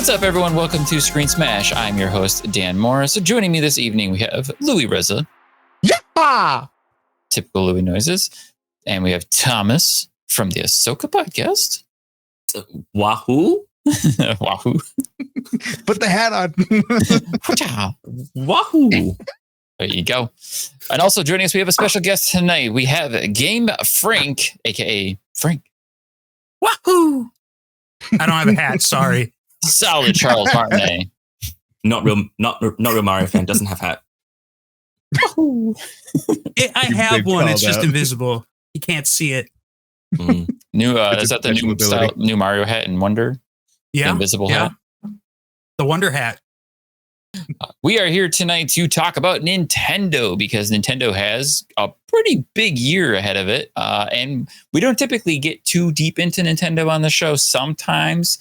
What's up, everyone? Welcome to Screen Smash. I'm your host, Dan Morris. So joining me this evening, we have Louis Reza. Yeah! Typical Louis noises. And we have Thomas from the Ahsoka podcast. Wahoo? Wahoo. Put the hat on. Wahoo. There you go. And also joining us, we have a special guest tonight. We have Game Frank, a.k.a. Frank. Wahoo! I don't have a hat, sorry. Solid Charles Martinet. Not real Mario fan, doesn't have hat. I have one, it's just invisible. You can't see it. New is that the new style, new Mario hat and Wonder? Yeah. The invisible hat. The Wonder hat. We are here tonight to talk about Nintendo because Nintendo has a pretty big year ahead of it. And we don't typically get too deep into Nintendo on the show. Sometimes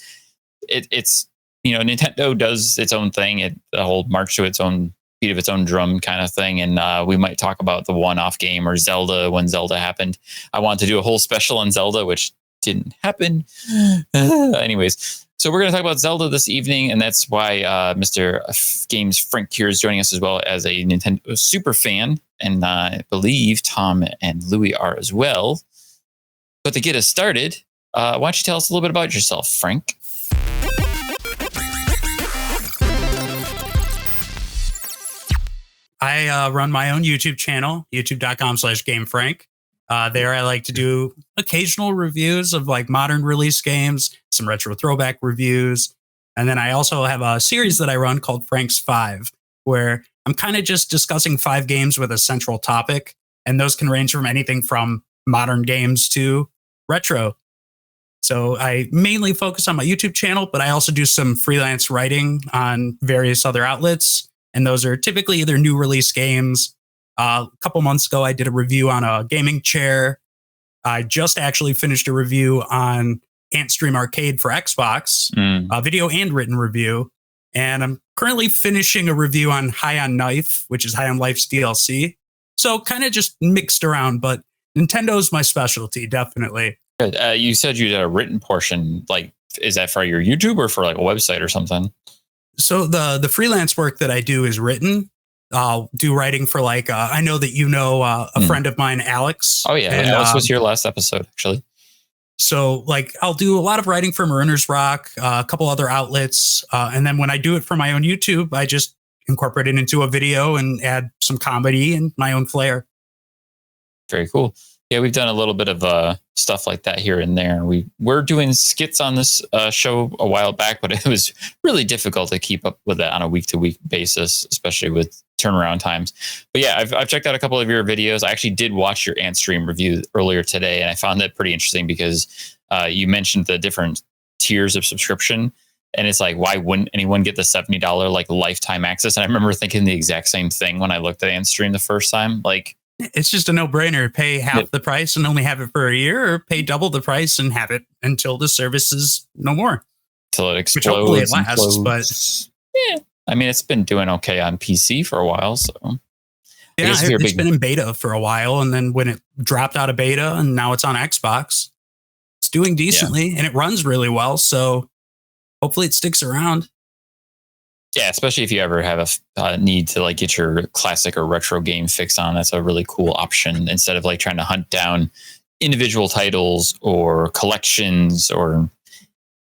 it's, you know, Nintendo does its own thing. The whole march to its own beat of its own drum kind of thing. And we might talk about the one-off game or Zelda when Zelda happened. I wanted to do a whole special on Zelda, which didn't happen. Anyways. So we're going to talk about Zelda this evening, and that's why Mr. Games Frank here is joining us as well as a Nintendo super fan, and I believe Tom and Louis are as well. But to get us started, why don't you tell us a little bit about yourself, Frank? I run my own YouTube channel, youtube.com/GameFrank. There I like to do occasional reviews of like modern release games, some retro throwback reviews. And then I also have a series that I run called Frank's 5, where I'm kind of just discussing 5 games with a central topic. And those can range from anything from modern games to retro. So I mainly focus on my YouTube channel, but I also do some freelance writing on various other outlets. And those are typically either new release games. A couple months ago, I did a review on a gaming chair. I just actually finished a review on Antstream Arcade for Xbox, a video and written review. And I'm currently finishing a review on High on Knife, which is High on Life's DLC. So kind of just mixed around, but Nintendo's my specialty, definitely. You said you did a written portion. Like, is that for your YouTube or for like a website or something? So the freelance work that I do is written. I'll do writing for like, I know that you know a friend of mine, Alex. Oh, yeah. And, Alex was here last episode, actually. So like, I'll do a lot of writing for Mariners Rock, a couple other outlets. And then when I do it for my own YouTube, I just incorporate it into a video and add some comedy and my own flair. Very cool. Yeah, we've done a little bit of stuff like that here and there. We were doing skits on this show a while back, but it was really difficult to keep up with that on a week-to-week basis, especially with turnaround times. But yeah, I've checked out a couple of your videos. I actually did watch your Antstream review earlier today, and I found that pretty interesting because you mentioned the different tiers of subscription. And it's like, why wouldn't anyone get the $70 like lifetime access? And I remember thinking the exact same thing when I looked at Antstream the first time. Like, it's just a no-brainer. Pay half the price and only have it for a year, or pay double the price and have it until the service is no more. Till it explodes. Which hopefully it lasts, but yeah, I mean, it's been doing okay on PC for a while. So yeah, it's been in beta for a while, and then when it dropped out of beta, and now it's on Xbox, it's doing decently and it runs really well. So hopefully it sticks around. Yeah, especially if you ever have a need to like get your classic or retro game fix on. That's a really cool option instead of like trying to hunt down individual titles or collections or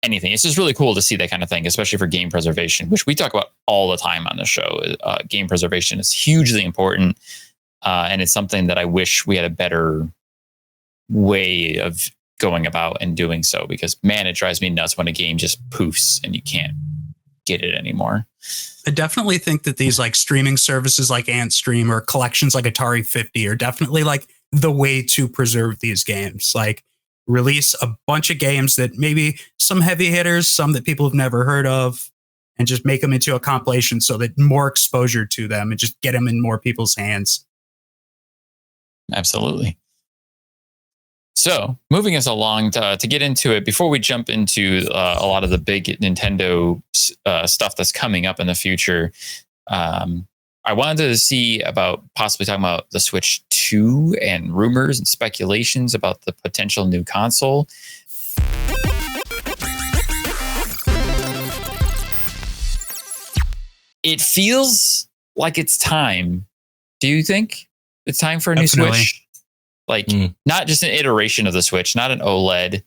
anything. It's just really cool to see that kind of thing, especially for game preservation, which we talk about all the time on the show. Game preservation is hugely important. And it's something that I wish we had a better way of going about and doing so, because man, it drives me nuts when a game just poofs and you can't get it anymore. I definitely think that these like streaming services like Antstream or collections like Atari 50 are definitely like the way to preserve these games. Like release a bunch of games that maybe some heavy hitters, some that people have never heard of, and just make them into a compilation so that more exposure to them and just get them in more people's hands. Absolutely. So moving us along to get into it, before we jump into a lot of the big Nintendo stuff that's coming up in the future, I wanted to see about possibly talking about the Switch 2 and rumors and speculations about the potential new console. it feels like it's time. Do you think it's time for a new Switch? Like not just an iteration of the Switch, not an OLED,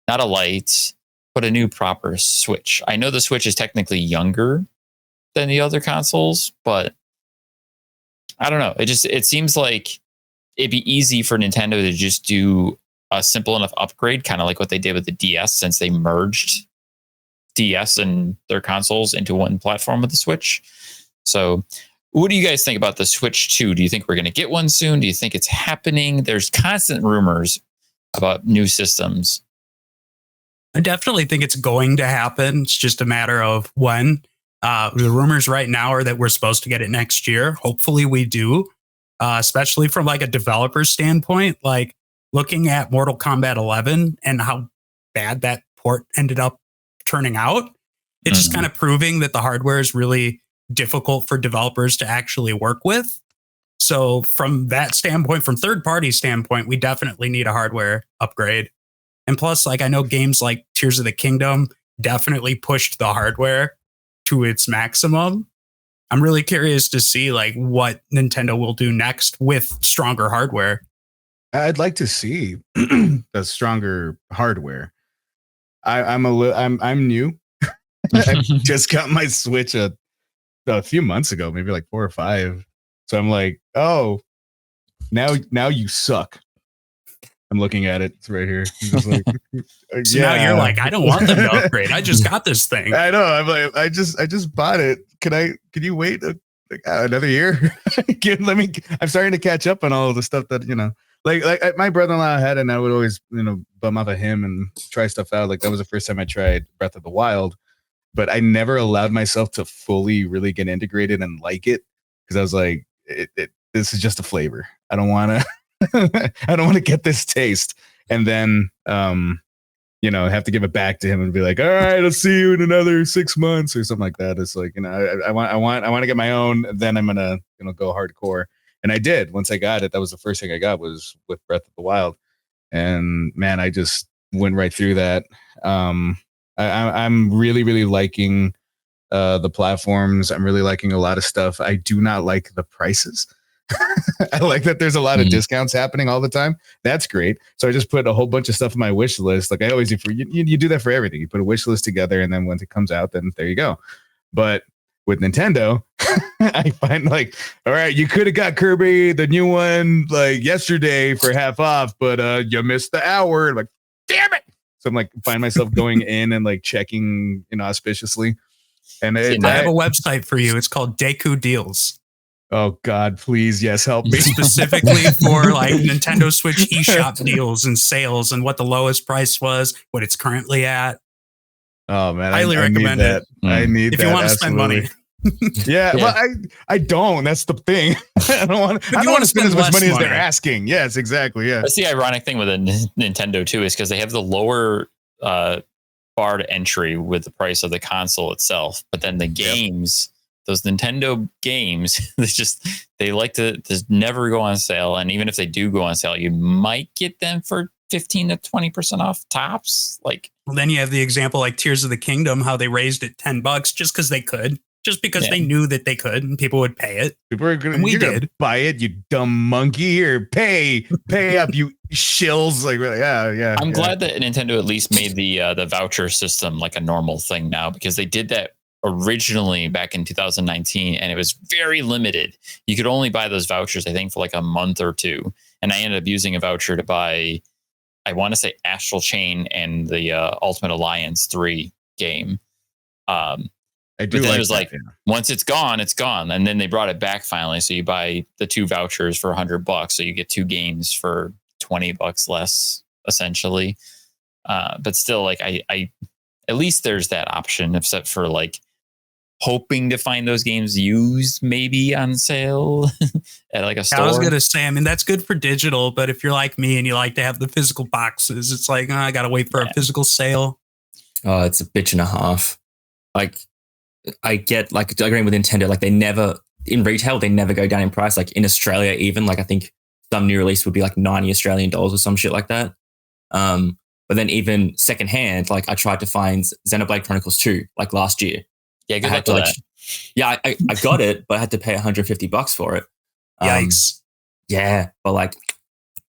not a light, but a new proper Switch. I know the Switch is technically younger than the other consoles, but I don't know. It seems like it'd be easy for Nintendo to just do a simple enough upgrade, kind of like what they did with the DS, since they merged DS and their consoles into one platform with the Switch. So what do you guys think about the Switch 2? Do you think we're going to get one soon? Do you think it's happening? There's constant rumors about new systems. I definitely think it's going to happen. It's just a matter of when. The rumors right now are that we're supposed to get it next year. Hopefully we do, especially from like a developer standpoint, like looking at Mortal Kombat 11 and how bad that port ended up turning out. It's just kind of proving that the hardware is really difficult for developers to actually work with. So from that standpoint, from third party standpoint, we definitely need a hardware upgrade. And plus, like I know games like Tears of the Kingdom definitely pushed the hardware to its maximum. I'm really curious to see like what Nintendo will do next with stronger hardware. I'd like to see the stronger hardware. I'm new. I just got my Switch a few months ago, maybe like 4 or 5. So I'm like, oh, now you suck. I'm looking at it. It's right here. So now you're like, I don't want them to upgrade. I just got this thing. I know. I'm like, I just bought it. Can you wait another year? I'm starting to catch up on all of the stuff that, like my brother-in-law had, and I would always, bum off of him and try stuff out. Like that was the first time I tried Breath of the Wild, but I never allowed myself to fully really get integrated and like it. Cause I was like, this is just a flavor. I don't want to, I don't want to get this taste and then, have to give it back to him and be like, all right, I'll see you in another 6 months or something like that. It's like, I want to get my own, then I'm going to, go hardcore. And I did. Once I got it, that was the first thing I got was with Breath of the Wild. And man, I just went right through that. I'm really, really liking the platforms. I'm really liking a lot of stuff. I do not like the prices. I like that there's a lot of discounts happening all the time. That's great. So I just put a whole bunch of stuff in my wish list. Like I always do for you do that for everything. You put a wish list together and then when it comes out, then there you go. But with Nintendo, I find like, all right, you could have got Kirby, the new one, like yesterday for half off, but you missed the hour. I'm like, damn it. So I'm like, find myself going in and like checking, auspiciously. And I have a website for you. It's called Deku Deals. Oh God, please, yes, help me. Specifically for like Nintendo Switch eShop deals and sales and what the lowest price was, what it's currently at. Oh man, highly recommend that. I need if that. you want to spend money. Yeah, well, I don't. That's the thing. I don't want to spend as much money as they're asking. Yes, exactly. Yeah. That's the ironic thing with a Nintendo too, is because they have the lower bar to entry with the price of the console itself, but then the games, those Nintendo games, they like to just never go on sale, and even if they do go on sale, you might get them for 15 to 20% off tops. Like, well, then you have the example like Tears of the Kingdom, how they raised it $10 just because they could. Just because they knew that they could and people would pay it. People are gonna buy it, you dumb monkey, or pay up, you shills. Like, really, yeah. I'm glad that Nintendo at least made the voucher system like a normal thing now, because they did that originally back in 2019 and it was very limited. You could only buy those vouchers, I think, for like a month or two. And I ended up using a voucher to buy, I want to say, Astral Chain and the Ultimate Alliance 3 game. I do. But then it was like, once it's gone, it's gone. And then they brought it back finally. So you buy the 2 vouchers for $100. So you get 2 games for $20 less, essentially. But still, like, I at least there's that option, except for like hoping to find those games used maybe on sale at like a store. I was going to say, I mean, that's good for digital. But if you're like me and you like to have the physical boxes, it's like, I got to wait for a physical sale. Oh, it's a bitch and a half. Like, I get, like, agreeing with Nintendo, like they never, in retail, they never go down in price. Like in Australia, even, like I think some new release would be like 90 Australian dollars or some shit like that. But then even secondhand, like I tried to find Xenoblade Chronicles 2 like last year. Yeah, good luck with that. Yeah, I got it, but I had to pay $150 for it. Yikes. Yeah, but like,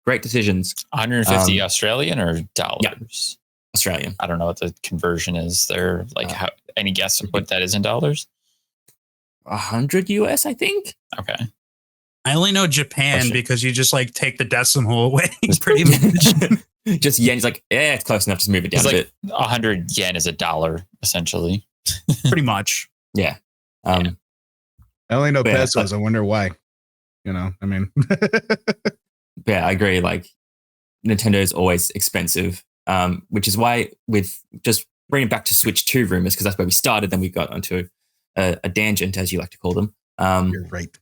great decisions. 150 Australian or dollars? Australian. I don't know what the conversion is there. Like, how? Any guess of what that is in dollars? 100 US, I think. Okay. I only know Japan because you just like take the decimal away pretty much. Just yen's like, yeah, it's close enough. Just move it down It's a like bit. 100 yen is $1, essentially. Pretty much. Yeah. I only know Yeah, pesos. I wonder why. You know, I mean, yeah, I agree. Like, Nintendo is always expensive, which is why with just bringing back to Switch 2 rumors, because that's where we started. Then we got onto a tangent, as you like to call them. you're right.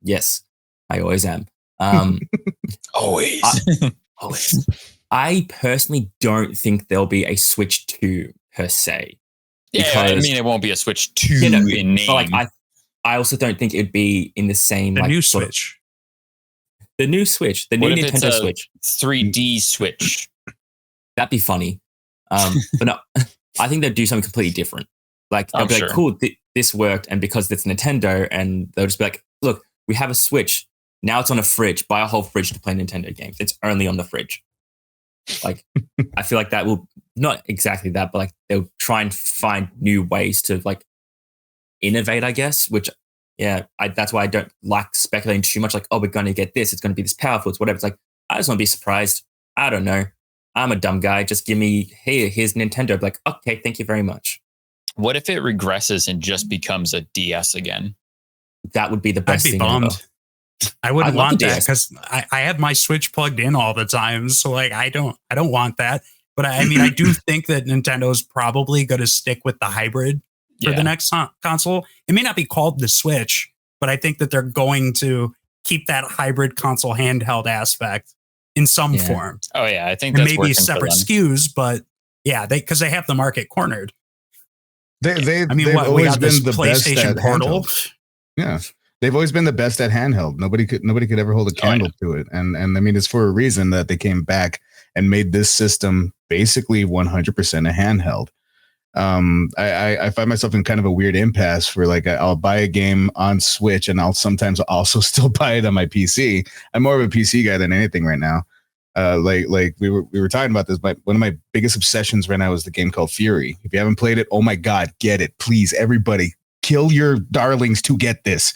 Yes, I always am. Always. Always. I personally don't think there'll be a Switch 2 per se. Yeah, I mean, it won't be a Switch 2 in name. But like, I also don't think it'd be in the same The like new sort of- Switch. the new Switch, the new What if it's Nintendo a Switch. 3D Switch. That'd be funny. But no, I think they'd do something completely different. Like, they'll I'm be sure. like, cool, this worked, and because it's Nintendo, and they'll just be like, look, we have a Switch. Now it's on a fridge. Buy a whole fridge to play Nintendo games. It's only on the fridge. Like, I feel like that will not exactly that, but like they'll try and find new ways to like innovate, I guess. Which, yeah, that's why I don't like speculating too much. Like, oh, we're going to get this. It's going to be this powerful. It's whatever. It's like, I just want to be surprised. I don't know. I'm a dumb guy. Just give me, hey, here's Nintendo. Be like, okay, thank you very much. What if it regresses and just becomes a DS again? That would be the best I'd be thing ever. bummed. I wouldn't I'd love want the that DS. because I have my Switch plugged in all the time. So like I don't want that. But I mean, I do think that Nintendo is probably going to stick with the hybrid for the next console. It may not be called the Switch, but I think that they're going to keep that hybrid console handheld aspect in some form. Oh yeah, I think And that's maybe working separate for them. SKUs, but yeah, because they have the market cornered. I mean, we always got this been the best PlayStation at Portal. handheld. Yeah, they've always been the best at handheld. Nobody could ever hold a candle to it. And I mean, it's for a reason that they came back and made this system basically 100% a handheld. I find myself in kind of a weird impasse where like I'll buy a game on Switch and I'll sometimes also still buy it on my PC. I'm more of a PC guy than anything right now. Like we were talking about this, but one of my biggest obsessions right now is the game called Fury. If you haven't played it, oh my God, get it. Please, everybody, kill your darlings to get this.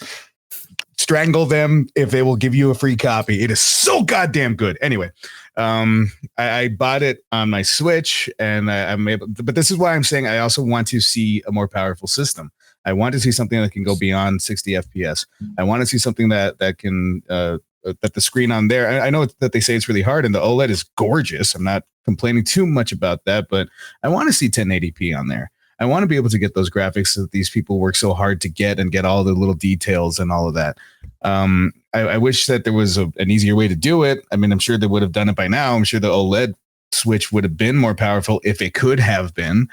Strangle them if they will give you a free copy. It is so goddamn good. Anyway, I bought it on my Switch and I'm able, but this is why I'm saying I also want to see a more powerful system. I want to see something that can go beyond 60 FPS. I want to see something that can, that the screen on there, I know that they say it's really hard and the OLED is gorgeous. I'm not complaining too much about that, but I want to see 1080p on there. I want to be able to get those graphics that these people work so hard to get and get all the little details and all of that. I wish that there was an easier way to do it. I mean, I'm sure they would have done it by now. I'm sure the OLED Switch would have been more powerful if it could have been.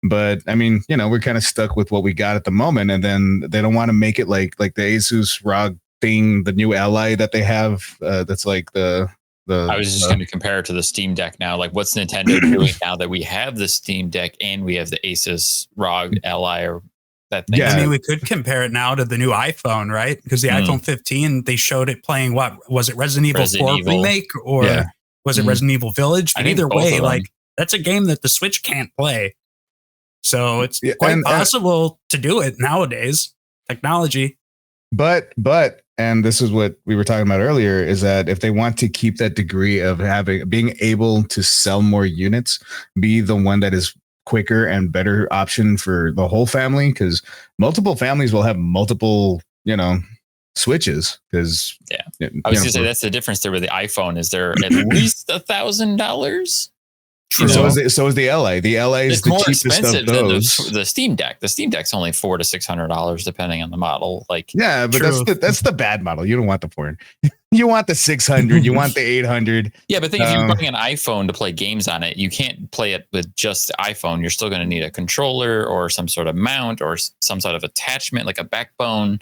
But I mean, you know, we're kind of stuck with what we got at the moment. And then they don't want to make it like the Asus ROG thing, the new Ally that they have. That's like I was just going to compare it to the Steam Deck now. Like, what's Nintendo doing now that we have the Steam Deck and we have the Asus ROG Ally or that thing? Yeah. I mean, we could compare it now to the new iPhone, right? Because the iPhone 15, they showed it playing what was it, Resident Evil 4 remake or was it Resident Evil Village? But either way, like that's a game that the Switch can't play. So it's quite possible to do it nowadays. Technology. But and this is what we were talking about earlier, is that if they want to keep that degree of being able to sell more units, be the one that is quicker and better option for the whole family, because multiple families will have multiple, Switches. Because I was gonna say that's the difference there with the iPhone. Is there at least $1,000? True. So is the Ally. The Ally is the more cheapest expensive of than those. the Steam Deck. The Steam Deck's only $400 to $600 depending on the model. Like, yeah, but that's the bad model. You don't want the 400. You want the 600. You want the 800. Yeah, but think if you're buying an iPhone to play games on it, you can't play it with just the iPhone. You're still going to need a controller or some sort of mount or some sort of attachment, like a backbone.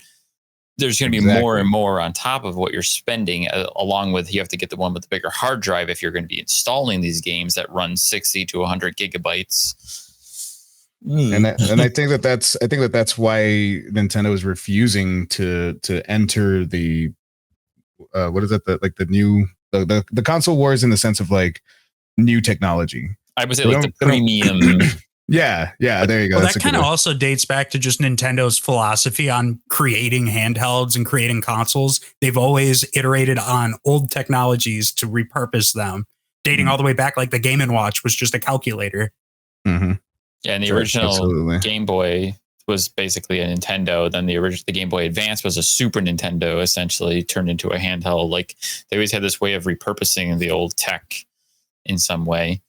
There's going to be more and more on top of what you're spending, along with you have to get the one with the bigger hard drive if you're going to be installing these games that run 60 to 100 gigabytes. And I think that's why Nintendo is refusing to enter the what is it, the new the console wars, in the sense of like new technology. I would say like the premium. Yeah, there you go. Well, that kind of also dates back to just Nintendo's philosophy on creating handhelds and creating consoles. They've always iterated on old technologies to repurpose them, dating all the way back. Like the Game & Watch was just a calculator. Mm-hmm. Yeah, and the original Game Boy was basically a Nintendo. Then the Game Boy Advance was a Super Nintendo, essentially turned into a handheld. Like they always had this way of repurposing the old tech in some way.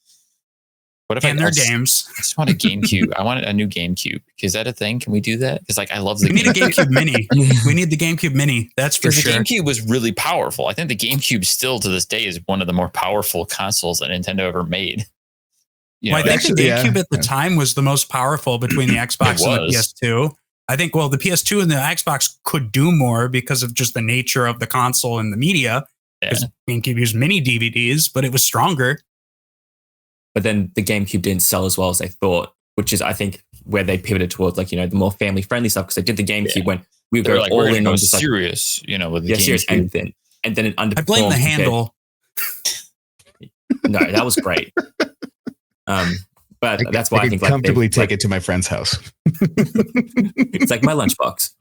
What if their games? I just want a GameCube. I want a new GameCube. Is that a thing? Can we do that? Because like I love the. We need a GameCube Mini. We need the GameCube Mini. That's for sure. The GameCube was really powerful. I think the GameCube still to this day is one of the more powerful consoles that Nintendo ever made. I think the GameCube at the time was the most powerful between the Xbox and the PS2. I think, the PS2 and the Xbox could do more because of just the nature of the console and the media. Because GameCube used mini DVDs, but it was stronger. But then the GameCube didn't sell as well as they thought, which is, I think, where they pivoted towards the more family friendly stuff. Because they did the GameCube when we would go all in on serious, with the GameCube. Serious, and then it underperformed. I blame the handle. No, that was great. But that's why I think comfortably take it to my friend's house. It's like my lunchbox.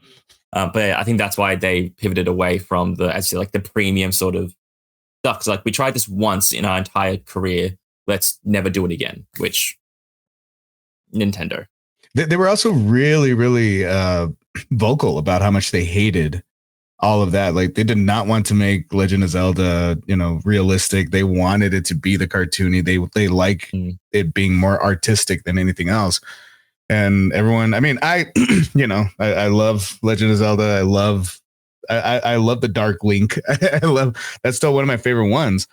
But I think that's why they pivoted away from the premium sort of stuff. Because we tried this once in our entire career. Let's never do it again. Which Nintendo. They were also really, really vocal about how much they hated all of that. Like they did not want to make Legend of Zelda, realistic. They wanted it to be the cartoony. They like it being more artistic than anything else. And everyone, I I love Legend of Zelda. I love the Dark Link. That's still one of my favorite ones.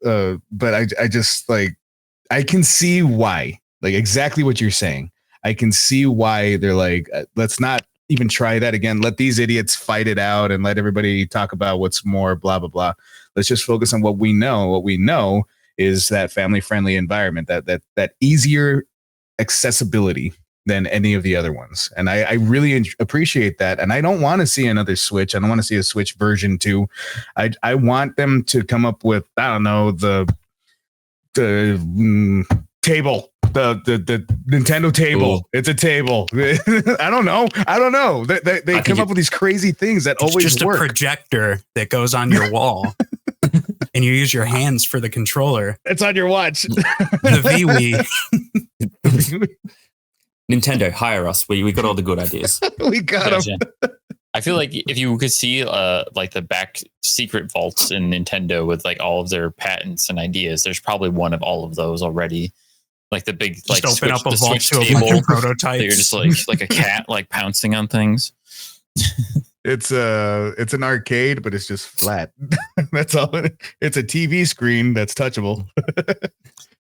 But I just I can see why, exactly what you're saying. I can see why they're like, let's not even try that again. Let these idiots fight it out and let everybody talk about what's more blah, blah, blah. Let's just focus on what we know. What we know is that family friendly environment, that easier accessibility than any of the other ones. And I really appreciate that. And I don't want to see another Switch. I don't want to see a Switch version 2. I want them to come up with, I don't know, the table, the Nintendo table. Ooh. It's a table. I don't know. They come up with these crazy things that always just work. A projector that goes on your wall. And you use your hands for the controller. It's on your watch. The Wii. Nintendo, hire us. We got all the good ideas. We got them. I feel like if you could see the back secret vaults in Nintendo with all of their patents and ideas, there's probably one of all of those already. Like the big just open Switch, up a vault to table, a bunch of prototypes. You're just like a cat pouncing on things. It's an arcade, but it's just flat. That's all. It's a TV screen that's touchable.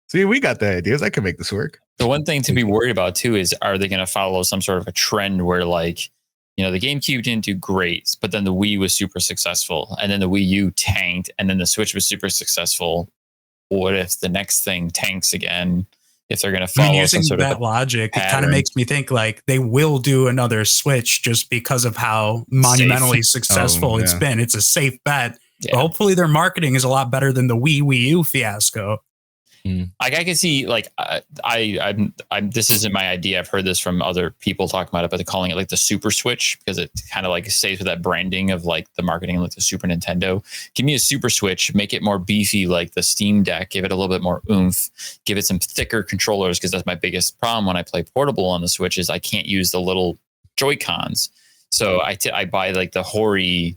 See, we got the ideas. I can make this work. The one thing to be worried about too is, are they going to follow some sort of a trend where the GameCube didn't do great, but then the Wii was super successful, and then the Wii U tanked, and then the Switch was super successful. What if the next thing tanks again? If they're going to follow using some sort that of logic, it kind of makes me think they will do another Switch just because of how monumentally successful it's been. It's a safe bet. Yeah. But hopefully their marketing is a lot better than the Wii U fiasco. I can see I'm this isn't my idea. I've heard this from other people talking about it, but they're calling it the Super Switch because it kind of stays with that branding of the marketing the Super Nintendo. Give me a Super Switch, make it more beefy like the Steam Deck, give it a little bit more oomph, give it some thicker controllers, because that's my biggest problem when I play portable on the Switch is I can't use the little Joy-Cons. So I buy the Hori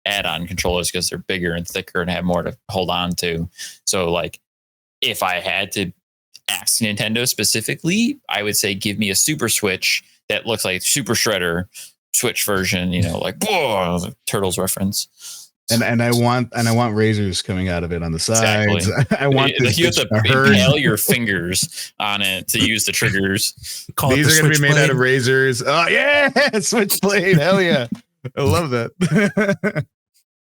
add-on controllers because they're bigger and thicker and have more to hold on to. So if I had to ask Nintendo specifically, I would say give me a Super Switch that looks like Super Shredder Switch version, whoa, Turtles reference. And I want razors coming out of it on the sides. Exactly. I want this. You have to impale your fingers on it to use the triggers. These are going to be made out of razors. Oh yeah, Switchblade. Hell yeah, I love that.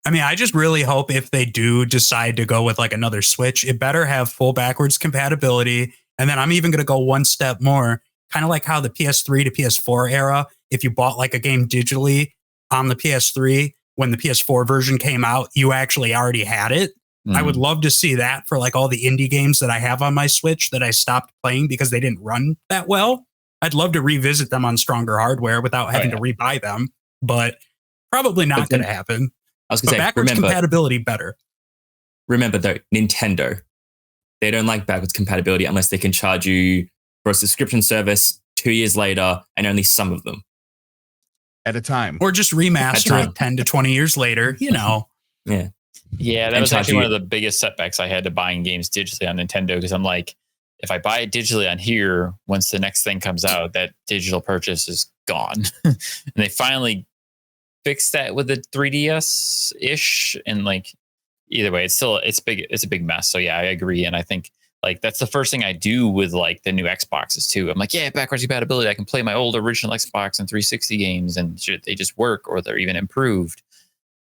I just really hope if they do decide to go with another Switch, it better have full backwards compatibility. And then I'm even going to go one step more, kind of like how the PS3 to PS4 era, if you bought like a game digitally on the PS3, when the PS4 version came out, you actually already had it. I would love to see that for like all the indie games that I have on my Switch that I stopped playing because they didn't run that well. I'd love to revisit them on stronger hardware without having to rebuy them, but probably not going to happen. I was going to say, backwards compatibility better. Remember though, Nintendo, they don't like backwards compatibility unless they can charge you for a subscription service 2 years later and only some of them. At a time. Or just remaster it 10 to 20 years later, you know. Yeah. Yeah, that was actually one of the biggest setbacks I had to buying games digitally on Nintendo, because I'm like, if I buy it digitally on here, once the next thing comes out, that digital purchase is gone. And they finally fixed that with the 3DS ish, and like either way, it's a big mess. So yeah, I agree, and I think like that's the first thing I do with like the new Xboxes too. I'm like, yeah, backwards compatibility. I can play my old original Xbox and 360 games, and they just work, or they're even improved.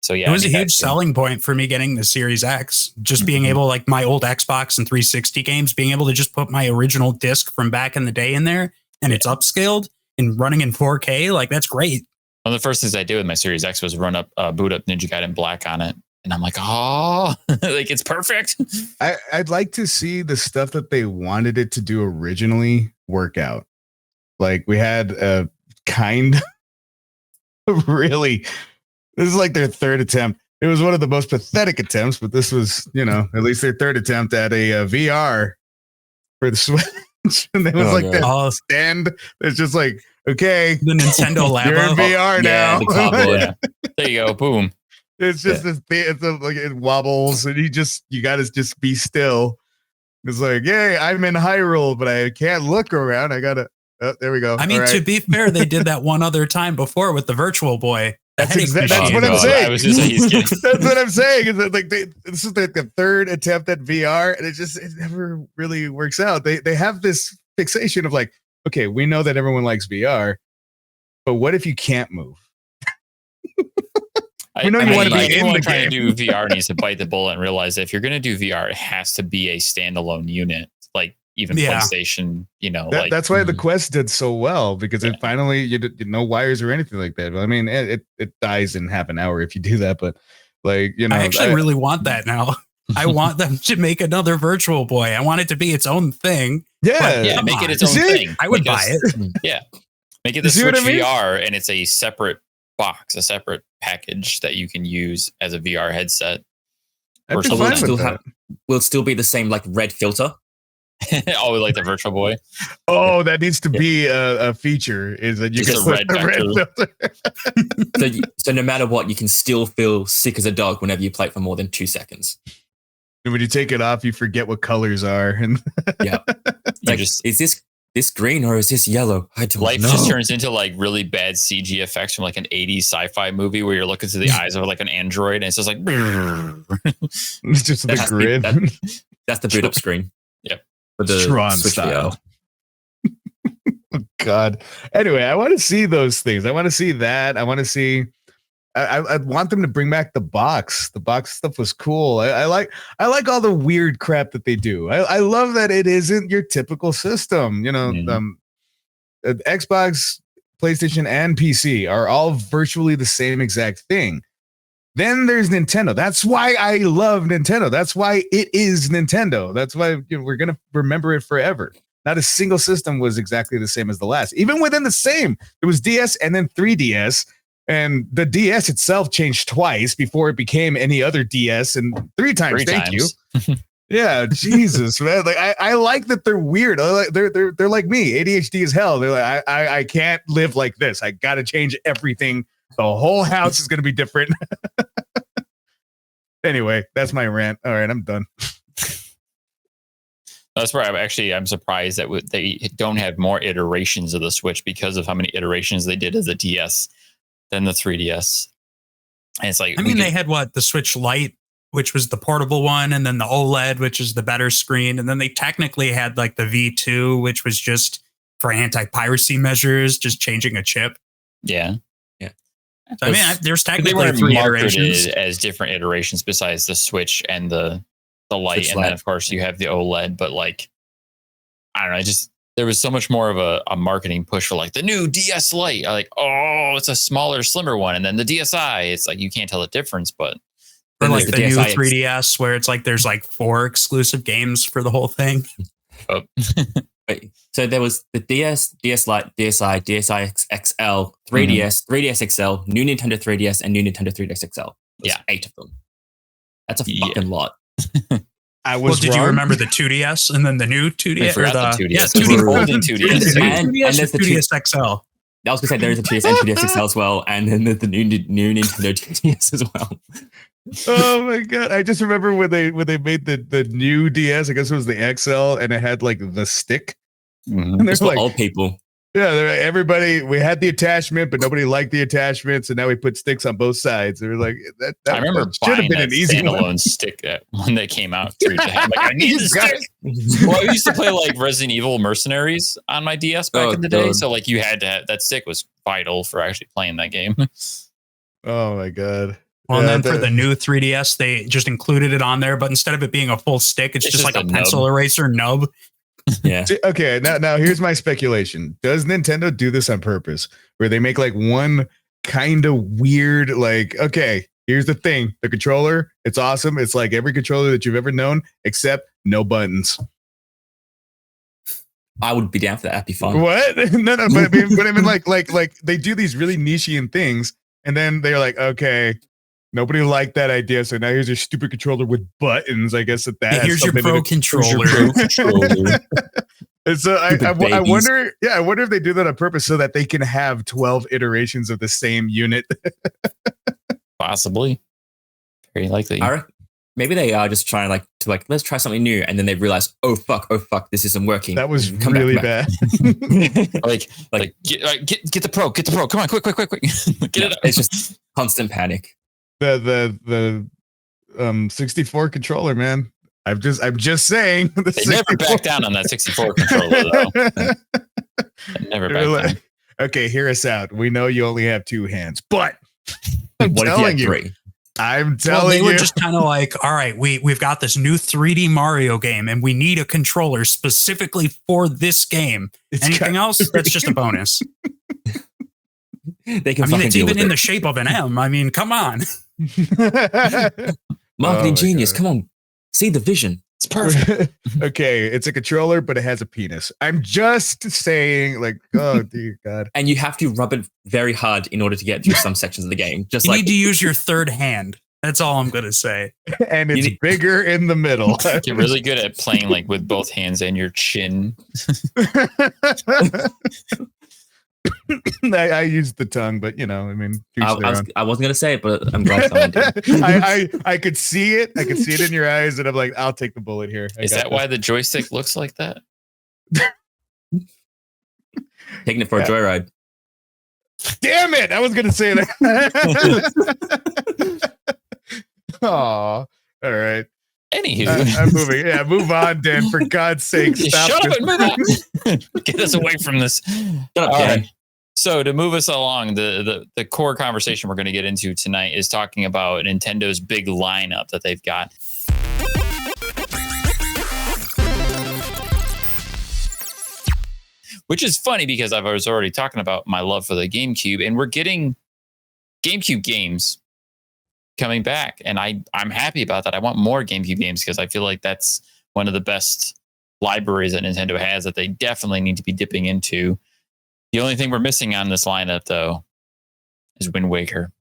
So yeah, it was a huge selling point for me getting the Series X, just being able, like my old Xbox and 360 games, being able to just put my original disc from back in the day in there, and it's upscaled and running in 4K. Like that's great. One of the first things I did with my Series X was boot up Ninja Gaiden Black on it. And I'm like, oh, like it's perfect. I'd like to see the stuff that they wanted it to do originally work out. Like we had a kind of really, this is like their third attempt. It was one of the most pathetic attempts, but this was, at least their third attempt at a VR for the Switch. And it was that stand. It's just like, okay, the Nintendo Labo. You're in VR now. The cardboard. There you go. Boom. It's just this thing. Like it wobbles, and you got to just be still. It's like, yay, I'm in Hyrule, but I can't look around. I gotta. Oh, there we go. I mean, to be fair, they did that one other time before with the Virtual Boy. That's what I'm saying. I was just saying, that's what I'm saying. Is that like this is like the third attempt at VR, and it never really works out. They have this fixation of like, okay, we know that everyone likes VR, but what if you can't move? You want to be in the trying to do VR needs to bite the bullet and realize that if you're going to do VR, it has to be a standalone unit, like even PlayStation. That's why the Quest did so well, because it finally you no wires or anything like that. I mean, it dies in half an hour if you do that, but like I actually really want that now. I want them to make another Virtual Boy. I want it to be its own thing. Yeah, make it its own thing. I would buy it. Yeah, make it the Switch VR, and it's a separate box, a separate package that you can use as a VR headset. Will it still be the same like red filter? Oh, like the Virtual Boy. Oh, that needs to be a feature. Is that you get a red filter? So no matter what, you can still feel sick as a dog whenever you play it for more than 2 seconds. And when you take it off, you forget what colors are. And yeah, like, is this green or is this yellow? I don't know. Life just turns into like really bad CG effects from like an 80s sci-fi movie where you're looking through the eyes of like an android, and it's just like it's just the grid. That's the boot up screen. Yep. For the Tron Switch style. Oh God. Anyway, I want to see those things. I want to see that. I want to see. I want them to bring back the box. The box stuff was cool. I like all the weird crap that they do. I love that it isn't your typical system. Xbox, PlayStation, and PC are all virtually the same exact thing. Then there's Nintendo. That's why I love Nintendo. That's why it is Nintendo. That's why we're gonna remember it forever. Not a single system was exactly the same as the last. Even within the same, there was DS and then 3DS. And the DS itself changed twice before it became any other DS, and three times. Thank you. Yeah, Jesus, man. Like I like that they're weird. They're like me, ADHD as hell. They're like I can't live like this. I got to change everything. The whole house is going to be different. Anyway, that's my rant. All right, I'm done. That's where I'm surprised that they don't have more iterations of the Switch, because of how many iterations they did as a DS than the 3DS. And it's like, they had the Switch Lite, which was the portable one, and then the OLED, which is the better screen. And then they technically had like the V2, which was just for anti-piracy measures, just changing a chip. Yeah. Yeah. So, there's technically 3 iterations as different iterations besides the Switch and the Lite. Switch and Lite. Then of course you have the OLED, but like I don't know. There was so much more of a marketing push for like the new DS Lite. Like, oh, it's a smaller, slimmer one, and then the DSi. It's like you can't tell the difference, but Or Then like there's the new DSi 3DS, where it's like there's like 4 exclusive games for the whole thing. oh. Wait, so there was the DS, DS Lite, DSi, DSi XL, 3DS, 3DS XL, new Nintendo 3DS, and new Nintendo 3DS XL. There's 8 of them. That's a fucking lot. I Well, was did wrong. you remember the 2DS and then the new 2DS? I forgot the 2DS. Yeah, There's a 2DS. folding 2DS. And And there's the 2DS XL. I was going to say there is a 2DS and 2DS XL as well, and then the new Nintendo 2DS as well. Oh my god! I just remember when they made the new DS. I guess it was the XL, and it had like the stick. Mhm. And they're It's for like, old people. yeah, everybody. We had the attachment, but nobody liked the attachment, so now we put sticks on both sides. They were like, that I remember that should have buying been that an easy one. standalone stick when they came out. I'm like, I need You the got stick. Well, I used to play like Resident Evil Mercenaries on my DS back Oh, in the day. God. So like you had to have, that stick was vital for actually playing that game. Oh my god! Well, Yeah, and then for the new 3DS, they just included it on there, but instead of it being a full stick, it's just like a a pencil eraser nub. Yeah. Okay, now here's my speculation. Does Nintendo do this on purpose, where they make like one kind of weird, like, okay, here's the thing: the controller, it's awesome. It's like every controller that you've ever known, except no buttons. I would be down for that. That'd be fun. What? No, but I mean, like they do these really niche-y things, and then they're like, okay, nobody liked that idea, so now here's your stupid controller with buttons. I guess that Hey, has here's your something to pro do- controller. And so I Stupid wonder, babies. I wonder if they do that on purpose so that they can have 12 iterations of the same unit. Possibly. Very likely. I reckon maybe they are just trying to let's try something new, and then they realize, oh fuck, this isn't working. That was Come back, really come back. bad. Like get the pro. Come on, quick. Get it up. It's just constant panic. the 64 controller, man. I'm just saying. The They never 64 back down on that 64 controller though. They never They're back down. like, okay, hear us out. We know you only have 2 hands, but I'm What if you telling had you, 3? I'm Well, telling they were you. just kind of like, all right, we've got this new 3D Mario game, and we need a controller specifically for this game. It's Anything got- else, that's just a bonus. They can I mean, fucking it's deal even with in the it. shape of an M. I mean, come on. Marketing Oh my genius, God. come on, see the vision. It's perfect. Okay, it's a controller, but it has a penis. I'm just saying, like, oh dear God. And you have to rub it very hard in order to get through some sections of the game. Just You like need to use your third hand. That's all I'm going to say. And it's You need- bigger in the middle. You're really good at playing like with both hands and your chin. I used the tongue, but I mean, to each their own. I wasn't gonna say it, but I'm glad someone did. I could see it. I could see it in your eyes, and I'm like, I'll take the bullet here. Is that why the joystick looks like that? Taking it for a joyride. Damn it! I was gonna say that. Aw. All right. Anywho, I'm moving. Yeah, move on, Dan. For God's sake, stop. shut up this. and move on. Get us away from this. Shut up, All Dan. right. So to move us along, the core conversation we're going to get into tonight is talking about Nintendo's big lineup that they've got. Which is funny because I was already talking about my love for the GameCube, and we're getting GameCube games coming back, and I'm happy about that. I want more GameCube games because I feel like that's one of the best libraries that Nintendo has that they definitely need to be dipping into. The only thing we're missing on this lineup, though, is Wind Waker.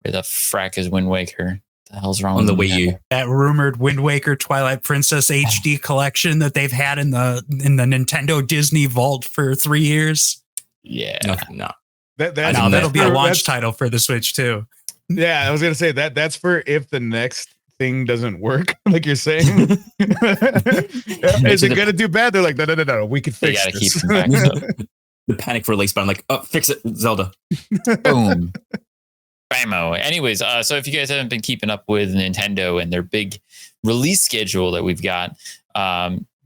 Where the frack is Wind Waker? The hell's wrong On the with Wii U. That rumored Wind Waker Twilight Princess HD collection that they've had in the Nintendo Disney vault for 3 years. Yeah. No. That's know, That'll be a for- launch that's- title for the Switch too. Yeah, I was gonna say that. That's for if the next thing doesn't work, like you're saying. Is it gonna do bad? They're like, no. We can They fix gotta this. keep them back up. The panic release button, like, oh, fix it, Zelda. Boom. Bamo. Anyways, so if you guys haven't been keeping up with Nintendo and their big release schedule that we've got,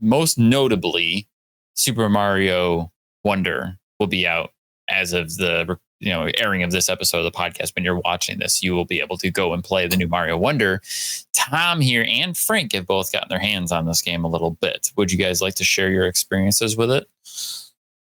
most notably, Super Mario Wonder will be out as of the airing of this episode of the podcast, when you're watching this, you will be able to go and play the new Mario Wonder. Tom here and Frank have both gotten their hands on this game a little bit. Would you guys like to share your experiences with it?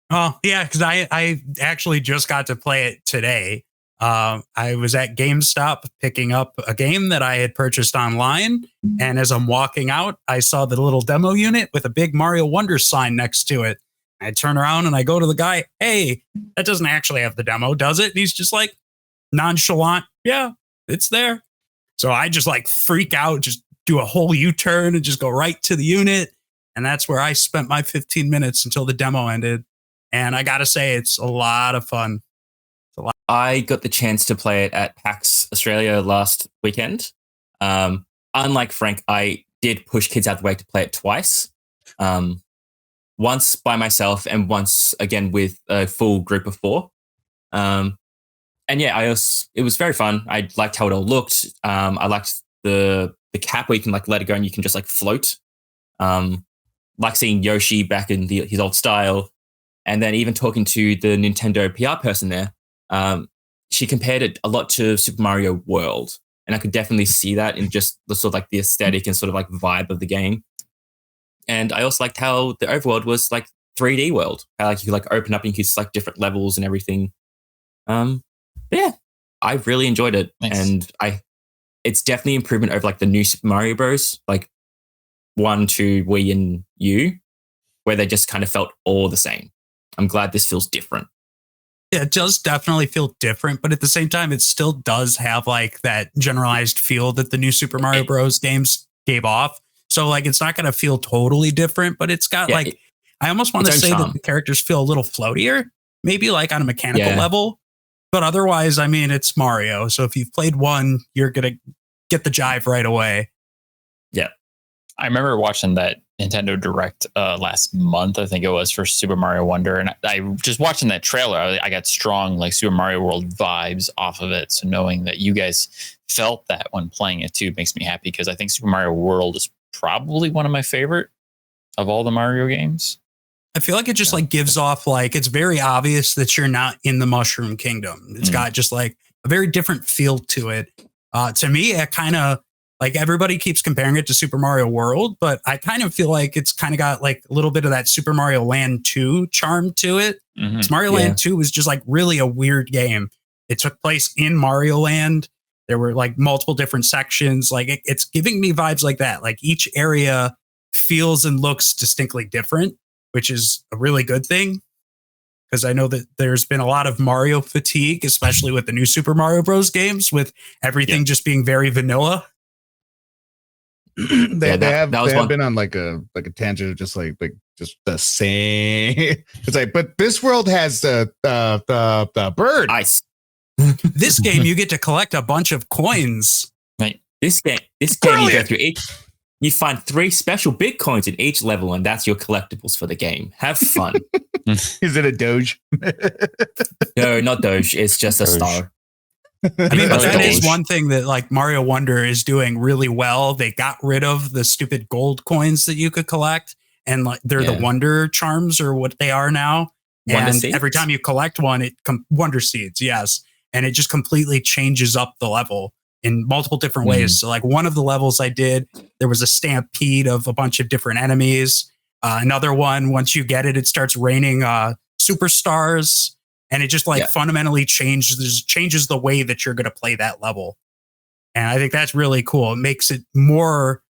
Oh, yeah, because I actually just got to play it today. I was at GameStop picking up a game that I had purchased online. And as I'm walking out, I saw the little demo unit with a big Mario Wonder sign next to it. I turn around and I go to the guy, hey, that doesn't actually have the demo, does it? And he's just like nonchalant. Yeah, it's there. So I just like freak out, just do a whole U-turn and just go right to the unit. And that's where I spent my 15 minutes until the demo ended. And I got to say, it's a lot of fun. I got the chance to play it at PAX Australia last weekend. Unlike Frank, I did push kids out the way to play it twice. Once by myself and once again with a full group of 4. And yeah, it was very fun. I liked how it all looked. I liked the cap where you can like let it go and you can just like float. Like seeing Yoshi back in his old style. And then even talking to the Nintendo PR person there, she compared it a lot to Super Mario World. And I could definitely see that in just the sort of like the aesthetic and sort of like vibe of the game. And I also liked how the overworld was like 3D world. How like you could like open up and you could select different levels and everything. Yeah, I really enjoyed it. Nice. And it's definitely improvement over like the new Super Mario Bros. Like 1, 2, Wii and U, where they just kind of felt all the same. I'm glad this feels different. Yeah, it does definitely feel different, but at the same time, it still does have like that generalized feel that the new Super Mario Bros. Games gave off. So like, it's not going to feel totally different, but it's got I almost want to say that the characters feel a little floatier, maybe like on a mechanical level. But otherwise, I mean, it's Mario. So if you've played one, you're going to get the jive right away. Yeah. I remember watching that Nintendo Direct last month, I think it was, for Super Mario Wonder. And I just watching that trailer, I got strong like Super Mario World vibes off of it. So knowing that you guys felt that when playing it too makes me happy, because I think Super Mario World is probably one of my favorite of all the Mario games. I feel like it just like gives off like, it's very obvious that you're not in the Mushroom Kingdom. It's got just like a very different feel to it. To me, it kind of like, everybody keeps comparing it to Super Mario World, but I kind of feel like it's kind of got like a little bit of that Super Mario Land 2 charm to it. Mm-hmm. Mario Land 2 was just like really a weird game. It took place in Mario Land. There were like multiple different sections. Like it's giving me vibes like that. Like each area feels and looks distinctly different, which is a really good thing. Because I know that there's been a lot of Mario fatigue, especially with the new Super Mario Bros. Games, with everything just being very vanilla. They have been on like a tangent of just the same. It's like, but this world has the bird. Ice. This game, you get to collect a bunch of coins. Right. This game, you go through you find 3 special Bitcoins in each level, and that's your collectibles for the game. Have fun. Is it a Doge? No, not Doge. It's just a star. I mean, but that is one thing that like Mario Wonder is doing really well. They got rid of the stupid gold coins that you could collect, and like they're the Wonder Charms or what they are now. Wonder and seeds? Every time you collect one, Wonder Seeds, yes, and it just completely changes up the level in multiple different ways. So like one of the levels I did, there was a stampede of a bunch of different enemies. Another one, once you get it, it starts raining superstars. And it just like fundamentally changes the way that you're going to play that level. And I think that's really cool. It makes it more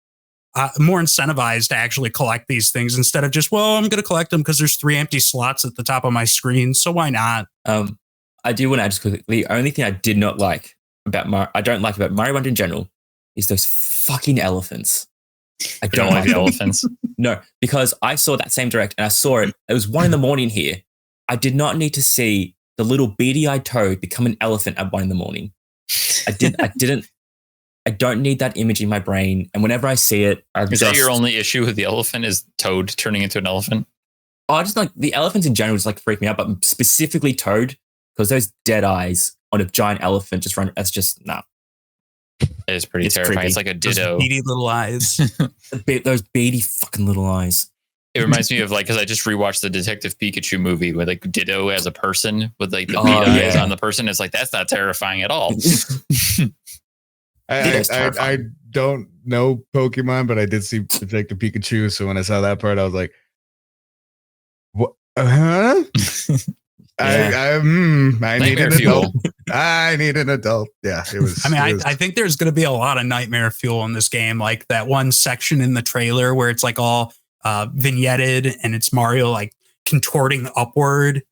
incentivized to actually collect these things instead of just, well, I'm going to collect them because there's 3 empty slots at the top of my screen. So why not? I do want to add just quickly, the only thing I did not like about Mario Wonder in general is those fucking elephants. I don't like elephants. No, because I saw that same direct and I saw it. It was 1 a.m. here. I did not need to see the little beady-eyed toad become an elephant at 1 a.m. I don't need that image in my brain. And whenever I see it, is that your only issue with the elephant, is Toad turning into an elephant? I just like the elephants in general just like freak me out, but specifically Toad, because those dead eyes on a giant elephant just run. That's just nah. It is pretty terrifying. Creepy. It's like a ditto. Those beady little eyes. Those beady fucking little eyes. It reminds me of like, because I just rewatched the Detective Pikachu movie with like Ditto as a person with like the beat eyes on the person. It's like, that's not terrifying at all. I don't know Pokemon, but I did see Detective Pikachu. So when I saw that part, I was like, what? Huh? I need an adult. I need an adult. Yeah, it was. I mean, I think there's going to be a lot of nightmare fuel in this game. Like that one section in the trailer where it's like all vignetted and it's Mario like contorting upward.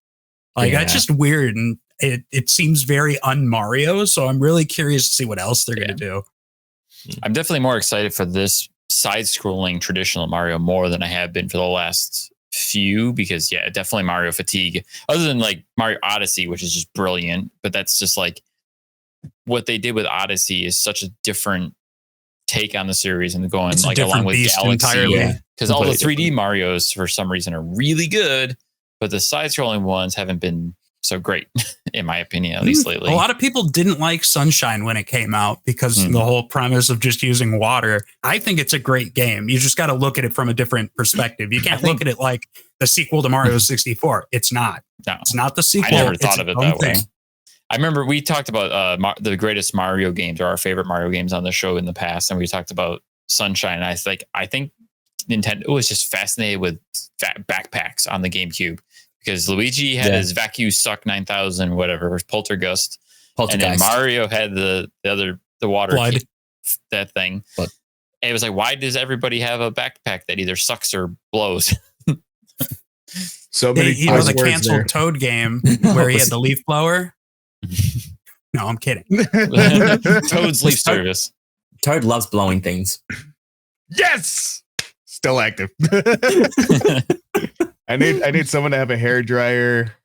Like that's just weird. And it seems very un-Mario. So I'm really curious to see what else they're going to do. I'm definitely more excited for this side-scrolling traditional Mario more than I have been for the last few, because definitely Mario fatigue, other than like Mario Odyssey, which is just brilliant, but that's just like what they did with Odyssey is such a different take on the series and going like along with Galaxy, because all the 3D Marios for some reason are really good, but the side-scrolling ones haven't been so great in my opinion, at least lately. A lot of people didn't like Sunshine when it came out because the whole premise of just using water. I think it's a great game. You just got to look at it from a different perspective. You can't look at it like the sequel to Mario 64. It's not. No, it's not the sequel. I never thought of it that way. I remember we talked about the greatest Mario games or our favorite Mario games on the show in the past, and we talked about Sunshine. And I think Nintendo was just fascinated with backpacks on the GameCube. Because Luigi had his Vacuum Suck 9000, whatever, Poltergeist. And then Mario had the water, that thing. And it was like, why does everybody have a backpack that either sucks or blows? So many. The canceled Toad game where he had the leaf blower. No, I'm kidding. Toad's leaf service. Toad loves blowing things. Yes, still active. I need someone to have a hair dryer.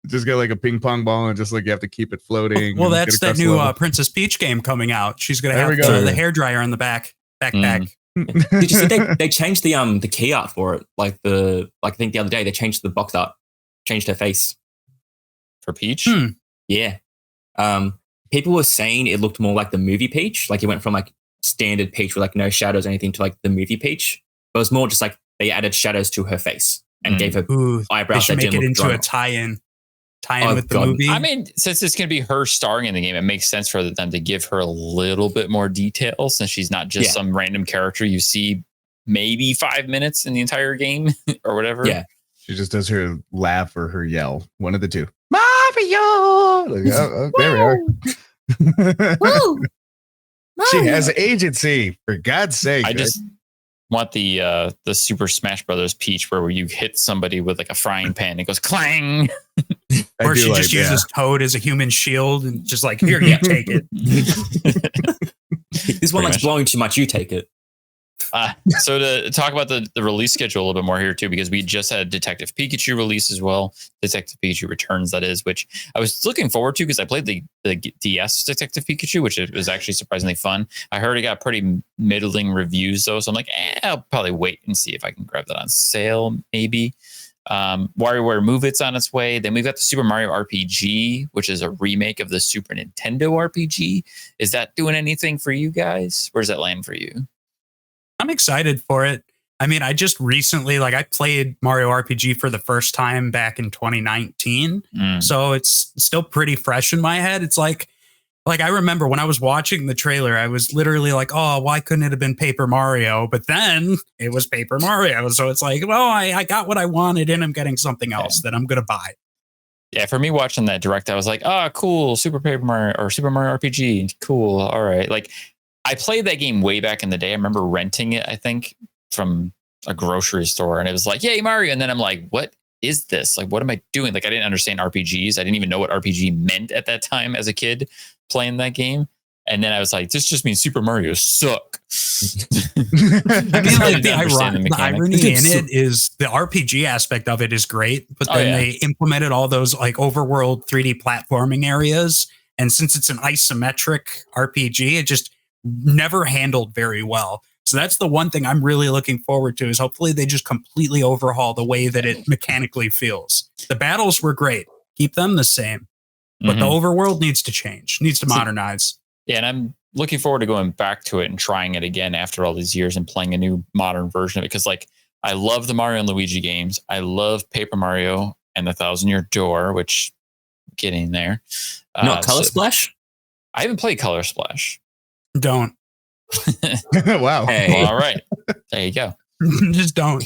Just get like a ping pong ball and just like you have to keep it floating. Well, that's that new Princess Peach game coming out. She's gonna have the hair dryer on the backpack. Did you see they changed the key art for it? Like I think the other day they changed the box art, changed her face for Peach. Yeah. People were saying it looked more like the movie Peach. Like it went from like standard Peach with like no shadows or anything to like the movie Peach. But it was more just like they added shadows to her face and gave her eyebrows. They should make it into a tie-in with the movie. I mean, since it's going to be her starring in the game, it makes sense for them to give her a little bit more detail, since she's not just some random character you see maybe 5 minutes in the entire game or whatever. Yeah, she just does her laugh or her yell, one of the two. Mario. Like, there we are. She has agency, for God's sake. I just want the Super Smash Brothers Peach where you hit somebody with like a frying pan, it goes clang. Or she just uses Toad as a human shield and just like, here, take it. This one likes blowing too much, you take it. So to talk about the release schedule a little bit more here too, because we just had Detective Pikachu release as well. Detective Pikachu Returns, that is, which I was looking forward to because I played the DS Detective Pikachu, which was actually surprisingly fun. I heard it got pretty middling reviews though, so I'm like, I'll probably wait and see if I can grab that on sale, maybe. WarioWare Move It's on its way. Then we've got the Super Mario RPG, which is a remake of the Super Nintendo RPG. Is that doing anything for you guys? Where's that land for you? I'm excited for it. I mean, I just recently, I played Mario RPG for the first time back in 2019. So it's still pretty fresh in my head. It's like I remember when I was watching the trailer, I was literally like, oh, why couldn't it have been Paper Mario? But then it was Paper Mario. So it's like, well, I got what I wanted and I'm getting something else that I'm going to buy. Yeah, for me watching that direct, I was like, oh, cool. Super Paper Mario or Super Mario RPG. Cool. All right. I played that game way back in the day. I remember renting it, I think, from a grocery store. And it was like, yay, Mario. And then I'm like, what is this? What am I doing? I didn't understand RPGs. I didn't even know what RPG meant at that time as a kid playing that game. And then I was like, this just means Super Mario suck. I mean, the irony in it is the RPG aspect of it is great. But then they implemented all those overworld 3D platforming areas. And since it's an isometric RPG, it just never handled very well. So that's the one thing I'm really looking forward to, is hopefully they just completely overhaul the way that it mechanically feels. The battles were great. Keep them the same. But the overworld needs to change, needs to modernize. Yeah, and I'm looking forward to going back to it and trying it again after all these years and playing a new modern version of it. Because like I love the Mario and Luigi games. I love Paper Mario and the Thousand Year Door, which getting there. Not Color Splash? I haven't played Color Splash. Don't. Wow. Hey. Well, all right. There you go. Just don't.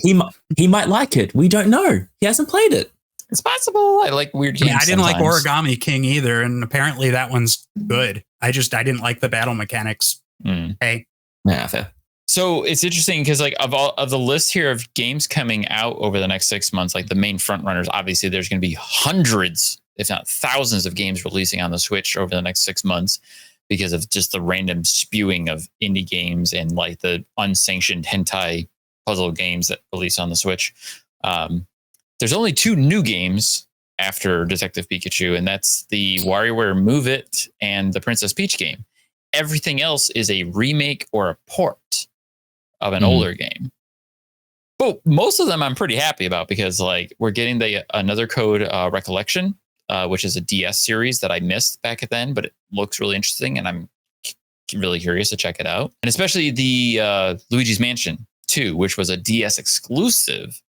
He might like it. We don't know. He hasn't played it. It's possible. I like weird games. I didn't like sometimes. Origami King either, and apparently that one's good. I didn't like the battle mechanics. Hey. Yeah, fair. So it's interesting because like of the list here of games coming out over the next 6 months, like the main front runners, obviously there's going to be hundreds, if not thousands of games releasing on the Switch over the next 6 months because of just the random spewing of indie games and like the unsanctioned hentai puzzle games that release on the Switch. There's only 2 new games after Detective Pikachu, and that's the WarioWare Move It and the Princess Peach game. Everything else is a remake or a port of an older game. But most of them I'm pretty happy about because like we're getting another code Recollection, which is a DS series that I missed back then, but it looks really interesting and I'm really curious to check it out. And especially the Luigi's Mansion 2, which was a DS exclusive.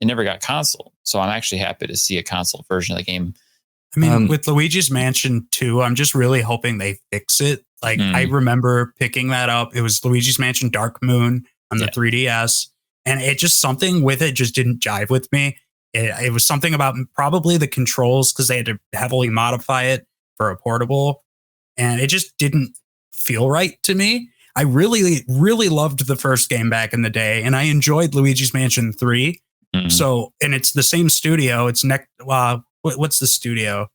It never got console. So I'm actually happy to see a console version of the game. I mean, with Luigi's Mansion 2, I'm just really hoping they fix it. Like, I remember picking that up. It was Luigi's Mansion Dark Moon on the 3DS. And it just, something with it just didn't jive with me. It was something about probably the controls because they had to heavily modify it for a portable. And it just didn't feel right to me. I really, really loved the first game back in the day. And I enjoyed Luigi's Mansion 3. So, and it's the same studio. It's what's the studio?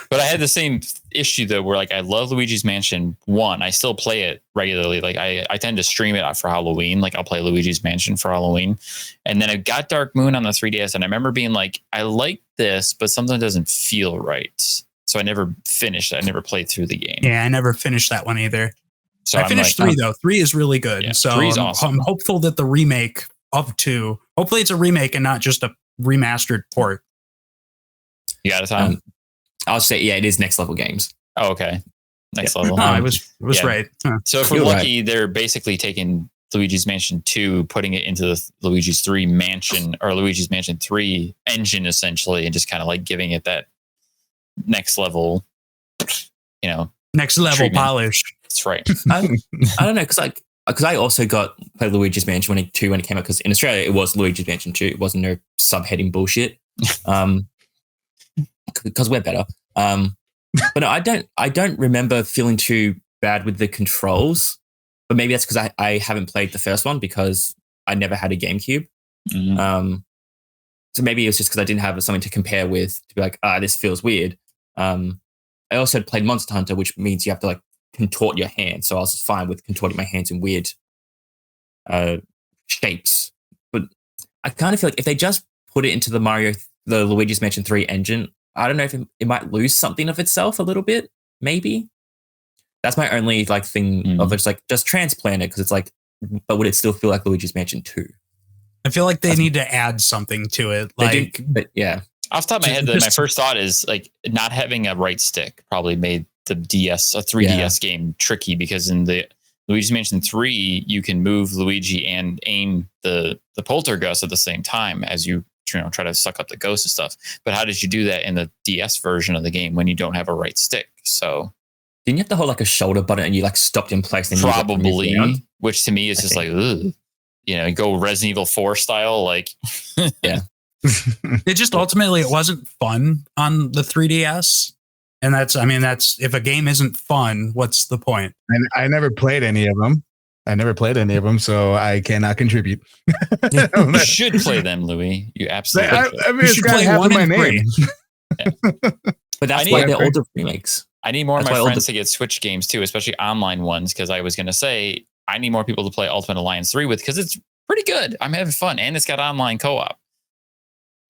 But I had the same issue though, where like I love Luigi's Mansion 1. I still play it regularly. Like I tend to stream it for Halloween. Like I'll play Luigi's Mansion for Halloween. And then I got Dark Moon on the 3DS, and I remember being like, I like this, but something doesn't feel right. So I never finished it. I never played through the game. Yeah, I never finished that one either. So I finished like, 3 though. 3 is really good. Yeah, so 3 is awesome. I'm hopeful that the remake of 2, hopefully it's a remake and not just a remastered port. You got a time? I'll say, yeah, it is Next Level Games. Oh, okay. Next level. I was right. Huh. So if we're lucky, they're basically taking Luigi's Mansion 2, putting it into the Luigi's 3 Mansion or Luigi's Mansion 3 engine essentially, and just kind of like giving it that next level, next level treatment. Polish. That's right. I don't know, because I also played Luigi's Mansion when it came out, because in Australia it was Luigi's Mansion 2. It wasn't no subheading bullshit. Because we're better. But no, I don't remember feeling too bad with the controls. But maybe that's because I haven't played the first one because I never had a GameCube. So maybe it was just because I didn't have something to compare with to be like, this feels weird. I also had played Monster Hunter, which means you have to like contort your hands. So I was fine with contorting my hands in weird shapes. But I kind of feel like if they just put it into the Luigi's Mansion 3 engine, I don't know if it might lose something of itself a little bit. Maybe that's my only like thing of it's like just transplant it, because it's like, but would it still feel like Luigi's Mansion 2? I feel like they need to add something to it. Like, but yeah. Off the top of my head, my first thought is like not having a right stick probably made the 3DS game tricky, because in the Luigi's Mansion 3, you can move Luigi and aim the poltergeist at the same time as you try to suck up the ghost and stuff. But how did you do that in the DS version of the game when you don't have a right stick? So didn't you have to hold like a shoulder button and you like stopped in place? And probably, which to me is just like, ugh. Go Resident Evil 4 style, like yeah. It just ultimately it wasn't fun on the 3DS. And that's if a game isn't fun, what's the point? And I never played any of them. So I cannot contribute. You should play them, Louis. You absolutely should. I mean, it's got half of my name. But that's why they're older remakes. I need more of my friends to get Switch games too, especially online ones, because I was going to say I need more people to play Ultimate Alliance 3 with, because it's pretty good. I'm having fun, and it's got online co-op.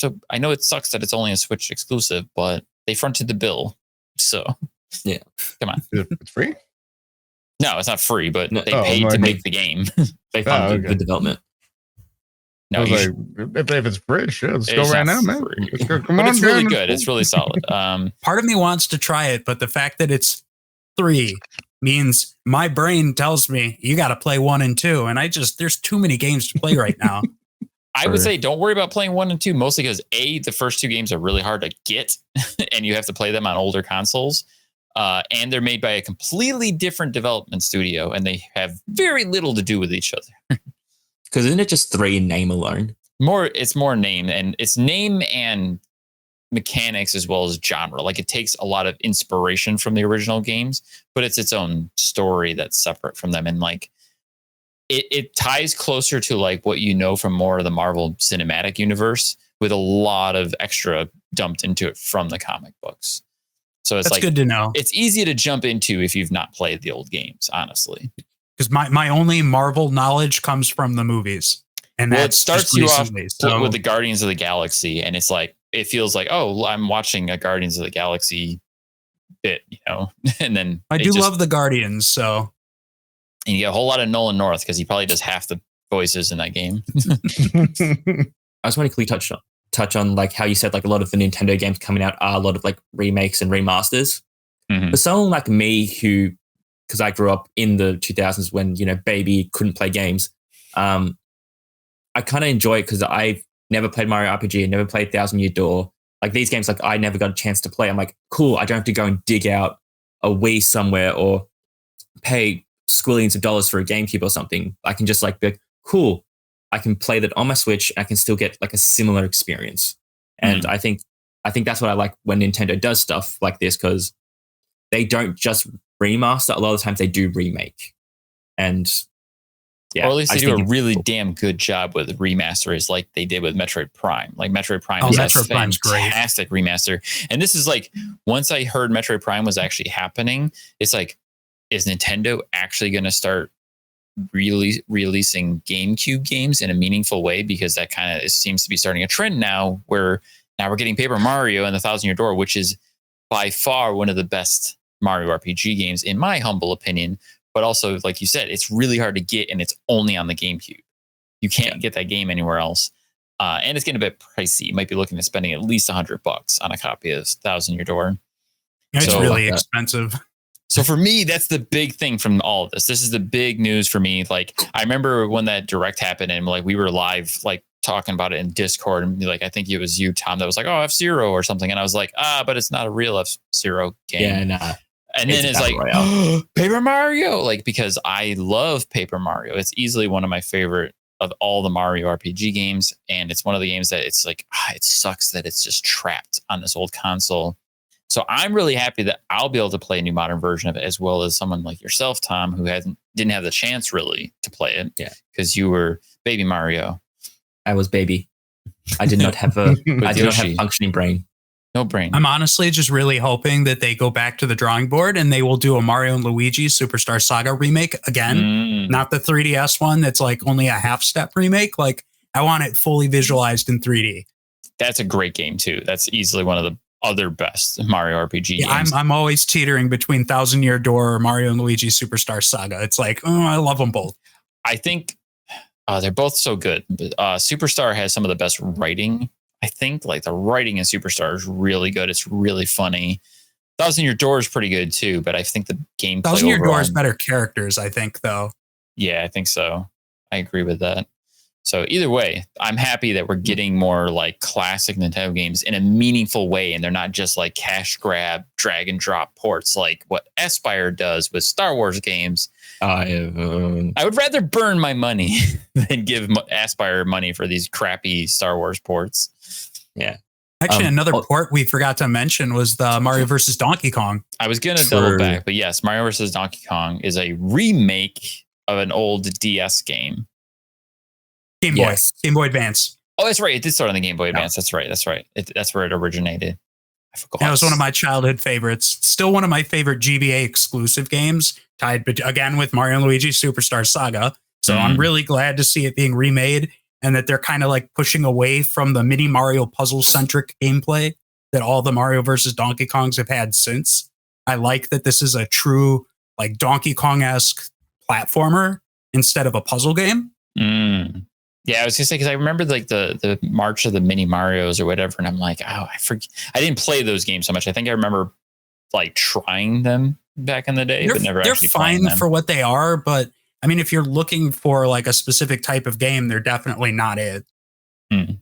So I know it sucks that it's only a Switch exclusive, but they fronted the bill. So yeah, come on. It's free? No, it's not free, but they paid to make the game. They funded the development. No, if it's free, sure, let's go right now, man. Come on, it's really good. It's really solid. Part of me wants to try it, but the fact that it's 3 means my brain tells me you got to play 1 and 2. And there's too many games to play right now. I would say don't worry about playing 1 and 2, mostly because the first 2 games are really hard to get and you have to play them on older consoles. And they're made by a completely different development studio and they have very little to do with each other. Because isn't it just 3 in name alone? It's more name, and it's name and mechanics as well as genre. Like it takes a lot of inspiration from the original games, but it's its own story that's separate from them. And like it ties closer to like what you know from more of the Marvel Cinematic Universe with a lot of extra dumped into it from the comic books. So it's That's good to know. It's easy to jump into if you've not played the old games, honestly. Because my only Marvel knowledge comes from the movies. And it starts you recently, off with the Guardians of the Galaxy, and it's like it feels like, oh, I'm watching a Guardians of the Galaxy bit, you know. And then I do love the Guardians, so and you get a whole lot of Nolan North because he probably does half the voices in that game. I just want to quickly touch on like how you said like a lot of the Nintendo games coming out are a lot of like remakes and remasters. Mm-hmm. For someone like me who, because I grew up in the 2000s when, you know, baby couldn't play games, I kind of enjoy it because I've never played Mario RPG, never played Thousand Year Door. Like these games, like I never got a chance to play. I'm like, cool, I don't have to go and dig out a Wii somewhere or pay squillions of dollars for a GameCube or something. I can just like be cool. I can play that on my Switch. I can still get like a similar experience. And I think that's what I like when Nintendo does stuff like this, because they don't just remaster. A lot of times they do remake. And yeah, or at least they do a really damn good job with remasters like they did with Metroid Prime. Like Metroid Prime is a fantastic remaster. And this is like, once I heard Metroid Prime was actually happening, it's like, is Nintendo actually going to start releasing GameCube games in a meaningful way? Because that kind of seems to be starting a trend now where now we're getting Paper Mario and the Thousand Year Door, which is by far one of the best Mario RPG games, in my humble opinion. But also, like you said, it's really hard to get, and it's only on the GameCube. You can't get that game anywhere else. And it's getting a bit pricey. You might be looking at spending at least $100 on a copy of Thousand Year Door. It's really expensive. So for me, that's the big thing from all of this. This is the big news for me. Like, I remember when that direct happened and like we were live, like talking about it in Discord, and like, I think it was you, Tom, that was like, oh, F-Zero or something. And I was like, but it's not a real F-Zero game. Yeah, nah. And then it's like, Paper Mario, like, because I love Paper Mario. It's easily one of my favorite of all the Mario RPG games. And it's one of the games that it's like, it sucks that it's just trapped on this old console. So I'm really happy that I'll be able to play a new modern version of it, as well as someone like yourself, Tom, who didn't have the chance really to play it. Yeah, because you were baby Mario. I was baby. I did not have I did not have a functioning brain. No brain. I'm honestly just really hoping that they go back to the drawing board and they will do a Mario and Luigi Superstar Saga remake again. Not the 3DS one that's like only a half step remake. Like, I want it fully visualized in 3D. That's a great game too. That's easily one of the other best Mario RPG games. I'm always teetering between Thousand Year Door or Mario and Luigi Superstar Saga. It's like, I love them both. I think they're both so good. But Superstar has some of the best writing. I think like the writing in Superstar is really good. It's really funny. Thousand Year Door is pretty good too, but I think the gameplay Thousand Year Door is better characters, I think, though. Yeah, I think so. I agree with that. So either way, I'm happy that we're getting more like classic Nintendo games in a meaningful way, and they're not just like cash grab, drag and drop ports like what Aspyr does with Star Wars games. I would rather burn my money than give Aspyr money for these crappy Star Wars ports. Yeah. Actually, another port we forgot to mention was the Mario vs. Donkey Kong. I was going to double back, but yes, Mario vs. Donkey Kong is a remake of an old DS game. Game Boy. Yes. Game Boy Advance. Oh, that's right. It did start on the Game Boy Advance. That's right. That's right. That's where it originated. I forgot. That was one of my childhood favorites. Still one of my favorite GBA exclusive games, tied again with Mario and Luigi Superstar Saga. So I'm really glad to see it being remade, and that they're kind of like pushing away from the mini Mario puzzle-centric gameplay that all the Mario versus Donkey Kongs have had since. I like that this is a true like Donkey Kong-esque platformer instead of a puzzle game. Yeah, I was gonna say, because I remember like the March of the Mini Marios or whatever, and I'm like, I didn't play those games so much. I think I remember like trying them back in the day, but never they're actually playing fine them. for what they are. But I mean, if you're looking for like a specific type of game, they're definitely not it. Hmm.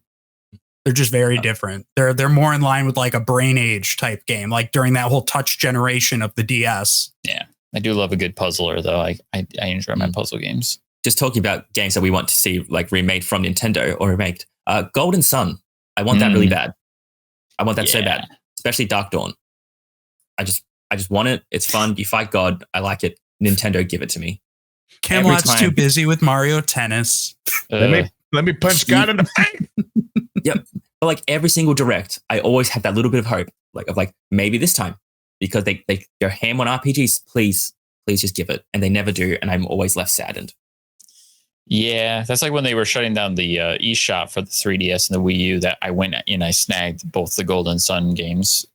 They're just very different. They're more in line with like a Brain Age type game, like during that whole touch generation of the DS. Yeah, I do love a good puzzler though. I enjoy my puzzle games. Just talking about games that we want to see like remade from Nintendo or remade. Golden Sun. I want that really bad. I want that so bad, especially Dark Dawn. I just want it. It's fun. You fight God. I like it. Nintendo, give it to me. Camelot's too busy with Mario Tennis. Let me punch God in the face. Yep. But like every single direct, I always have that little bit of hope, like maybe this time, because they go ham on RPGs. Please just give it, and they never do, and I'm always left saddened. Yeah, that's like when they were shutting down the eShop for the 3DS and the Wii U. That I went and I snagged both the Golden Sun games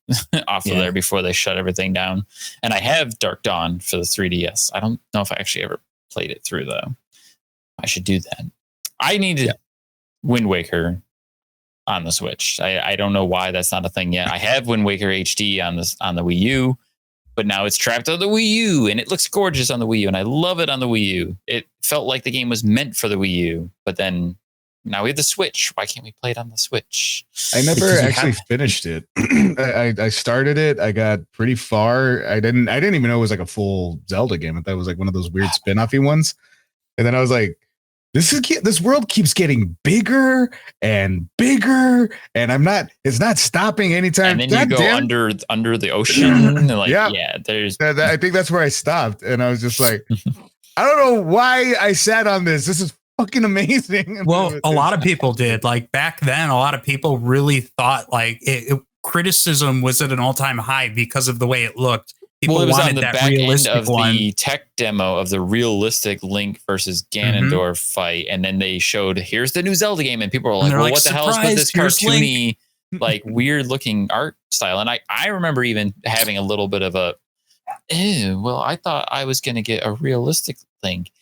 off of there before they shut everything down. And I have Dark Dawn for the 3DS. I don't know if I actually ever played it through though. I should do that. I need Wind Waker on the Switch. I don't know why that's not a thing yet. I have Wind Waker HD on the Wii U, but now it's trapped on the Wii U and it looks gorgeous on the Wii U and I love it on the Wii U. It felt like the game was meant for the Wii U, but then now we have the Switch. Why can't we play it on the Switch? I never actually finished it. I started it. I got pretty far. I didn't even know it was like a full Zelda game. I thought it was like one of those weird spin-offy ones. And then I was like, this world keeps getting bigger and bigger, and it's not stopping anytime. And then you go under the ocean. And like, there's. I think that's where I stopped, and I was just like, I don't know why I sat on this. This is fucking amazing. Well, a lot of people did. Like back then, a lot of people really thought like criticism was at an all-time high because of the way it looked. People it was wanted on the that back end of one. the tech demo of the realistic Link versus Ganondorf fight, and then they showed here's the new Zelda game, and people were like, "Well, what the hell is with this cartoony, like weird looking art style?" And I remember even having a little bit of a, well, I thought I was going to get a realistic Link,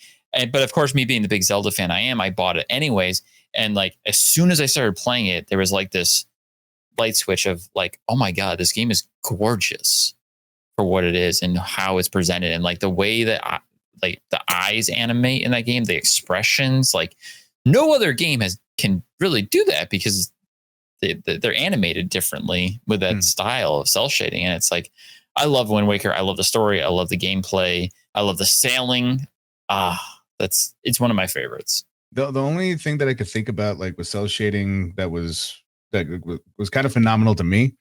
but of course, me being the big Zelda fan I bought it anyways. And like as soon as I started playing it, there was like this light switch of like, oh my god, this game is gorgeous for what it is and how it's presented, and like the way that like the eyes animate in that game, the expressions, like no other game can really do that because they're animated differently with that style of cell shading. And it's like, I love Wind Waker. I love the story. I love the gameplay. I love the sailing. It's one of my favorites. The only thing that I could think about like with cell shading that was kind of phenomenal to me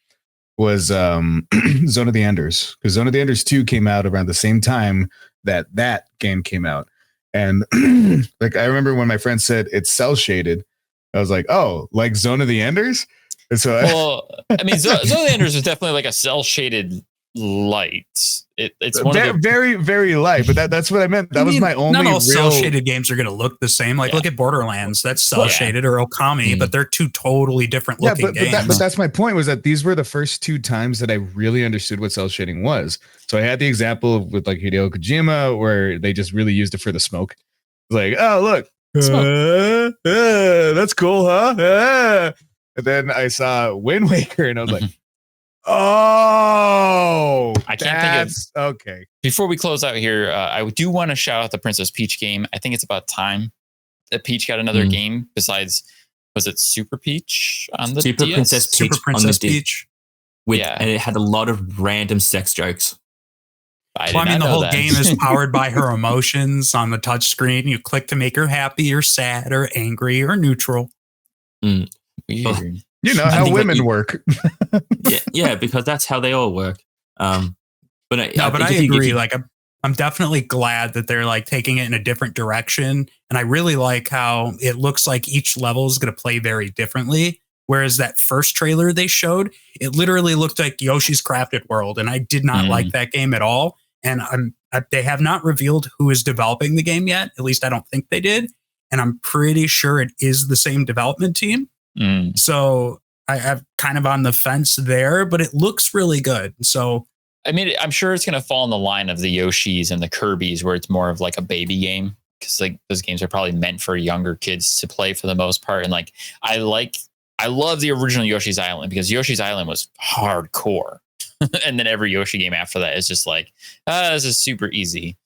was Zone of the Enders, because Zone of the Enders 2 came out around the same time that game came out. And like I remember when my friend said it's cell shaded, I was like, oh, like Zone of the Enders? And so I mean, Zone of the Enders is definitely like a cell shaded light. It's one of the very, very light, but that's what I meant. That was my only not all real cell shaded games are going to look the same. Like look at Borderlands, that's cell shaded, or Okami, but they're two totally different looking games. But that's my point, was that these were the first two times that I really understood what cell shading was. So I had the example with like Hideo Kojima where they just really used it for the smoke. Like, oh look, that's cool, huh? And then I saw Wind Waker and I was like, oh, I can't think of. Okay. Before we close out here, I do want to shout out the Princess Peach game. I think it's about time that Peach got another game besides, was it Super Peach on the Super DS? Princess Peach Super Princess on the Peach. And it had a lot of random sex jokes. I mean, the whole game is powered by her emotions on the touch screen. You click to make her happy or sad or angry or neutral. Weird. You know how women work. yeah, because that's how they all work. But I agree. Like, I'm definitely glad that they're like taking it in a different direction. And I really like how it looks like each level is going to play very differently. Whereas that first trailer they showed, it literally looked like Yoshi's Crafted World. And I did not like that game at all. And they have not revealed who is developing the game yet. At least I don't think they did. And I'm pretty sure it is the same development team. So I'm kind of on the fence there, but it looks really good. So, I mean, I'm sure it's going to fall in the line of the Yoshis and the Kirbys, where it's more of like a baby game, because like those games are probably meant for younger kids to play for the most part. And like, I love the original Yoshi's Island, because Yoshi's Island was hardcore And then every Yoshi game after that is just like, this is super easy.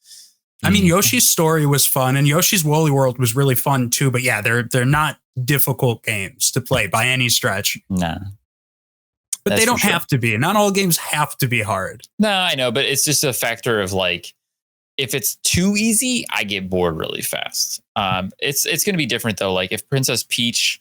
I mean, Yoshi's Story was fun, and Yoshi's Woolly World was really fun too. But yeah, they're not difficult games to play by any stretch. Nah. But That's they don't for sure. have to be. Not all games have to be hard. No, I know, but it's just a factor of like, if it's too easy, I get bored really fast. It's going to be different though. Like if Princess Peach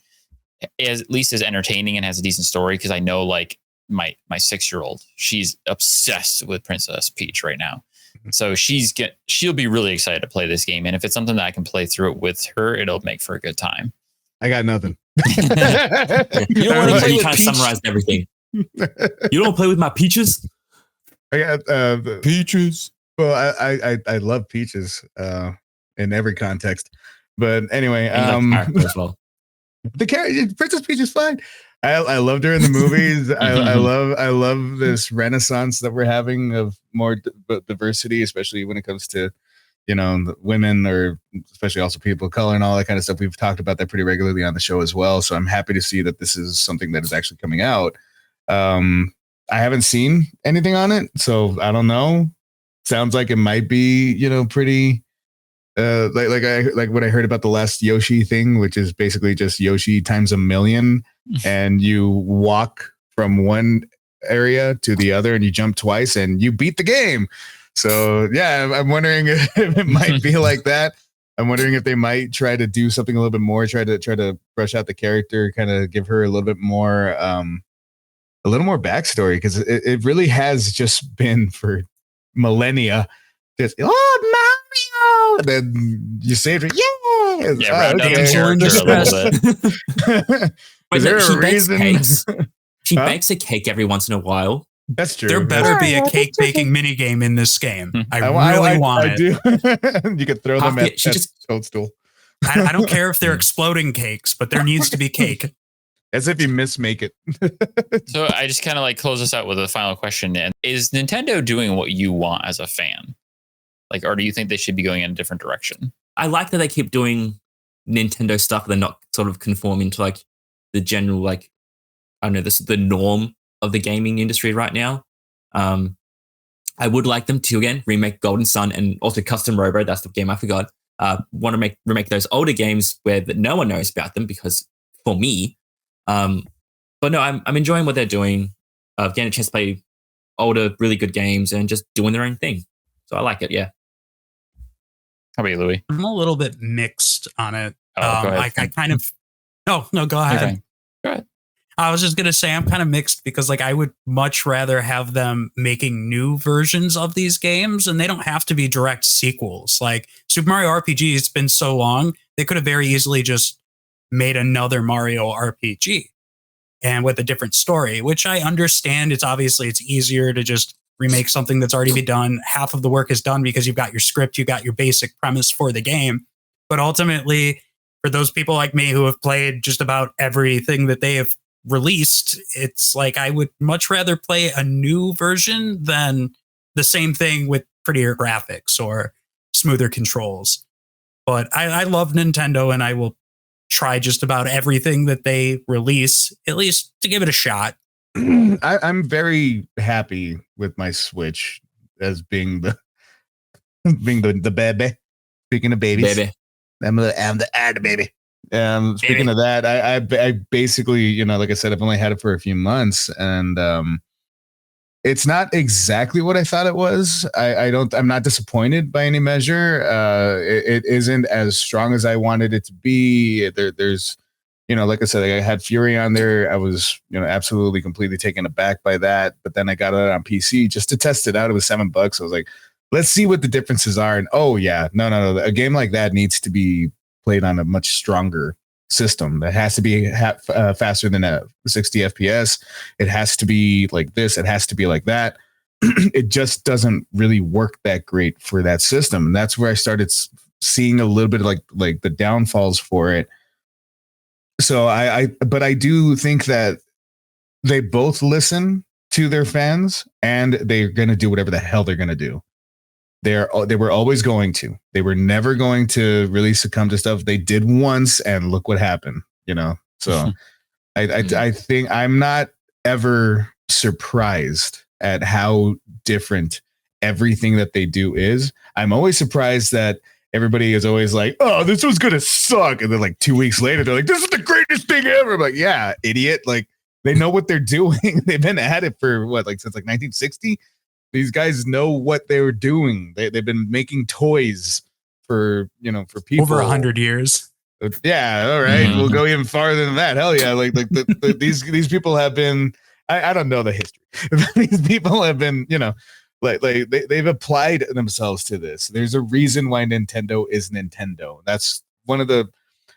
is at least is entertaining and has a decent story, because I know like my 6-year-old, she's obsessed with Princess Peach right now. So she'll be really excited to play this game. And if it's something that I can play through it with her, it'll make for a good time. I got nothing. You don't want to play with Peach. Summarized everything. You don't play with my peaches? I got Peaches. Well, I love peaches in every context. But anyway, as well. The character Princess Peach is fine. I loved her in the movies. I love this renaissance that we're having of more diversity, especially when it comes to, you know, the women, or especially also people of color and all that kind of stuff. We've talked about that pretty regularly on the show as well. So I'm happy to see that this is something that is actually coming out. I haven't seen anything on it, so I don't know. Sounds like it might be, you know, pretty like what I heard about the last Yoshi thing, which is basically just Yoshi times a million, and you walk from one area to the other and you jump twice and you beat the game. So yeah, I'm wondering if it might be like that. I'm wondering if they might try to do something a little bit more, try to brush out the character, kind of give her a little bit more backstory, because it really has just been for millennia just Mario, and then you saved her. Yeah, round out the character a little bit. Is there a reason? She bakes a cake every once in a while. That's true. There better be a cake baking mini game in this game. I really want it. You could throw them at toadstool. I don't care if they're exploding cakes, but there needs to be cake. As if you mismake it. So I just kind of like close this out with a final question. And is Nintendo doing what you want as a fan? Like, or do you think they should be going in a different direction? I like that they keep doing Nintendo stuff. They're not sort of conforming to like the general, like, I don't know, this is the norm of the gaming industry right now. I would like them to, again, remake Golden Sun and also Custom Robo. That's the game I forgot. Want to remake those older games where no one knows about them, because for me, but no, I'm enjoying what they're doing. Getting a chance to play older, really good games and just doing their own thing. So I like it. Yeah. How about you, Louis? I'm a little bit mixed on it. Go ahead. I kind of, no, go ahead. Okay. Go ahead. I was just going to say I'm kind of mixed, because like I would much rather have them making new versions of these games, and they don't have to be direct sequels. Like Super Mario RPG, it's been so long, they could have very easily just made another Mario RPG and with a different story, which I understand. It's easier to just remake something that's already been done. Half of the work is done because you've got your script, you got your basic premise for the game. But ultimately, for those people like me who have played just about everything that they have released, it's like I would much rather play a new version than the same thing with prettier graphics or smoother controls. But I love Nintendo, and I will try just about everything that they release, at least to give it a shot. I'm very happy with my Switch as being the baby. Speaking of babies, Baby. I'm the baby. Speaking of that, I basically, you know, like I said, I've only had it for a few months, and it's not exactly what I thought it was. I'm not disappointed by any measure. It isn't as strong as I wanted it to be. There's, you know, like I said, I had Fury on there. I was, you know, absolutely completely taken aback by that. But then I got it on PC just to test it out. It was $7. I was like, let's see what the differences are. And oh yeah, no, a game like that needs to be played on a much stronger system. That has to be faster than a 60 FPS. It has to be like this. It has to be like that. It just doesn't really work that great for that system. And that's where I started seeing a little bit of like the downfalls for it. So but I do think that they both listen to their fans, and they're going to do whatever the hell they're going to do. They were always going to. They were never going to really succumb to stuff. They did once, and look what happened. You know. So I think I'm not ever surprised at how different everything that they do is. I'm always surprised that everybody is always like, oh, this was gonna suck, and then like 2 weeks later they're like, this is the greatest thing ever. I'm like, yeah, idiot. Like, they know what they're doing. They've been at it for what, like since like 1960. These guys know what they were doing. They've been making toys for people over 100 years. Yeah, all right. We'll go even farther than that. Hell yeah! Like these people have been. I don't know the history. These people have been, like they've applied themselves to this. There's a reason why Nintendo is Nintendo. That's one of the.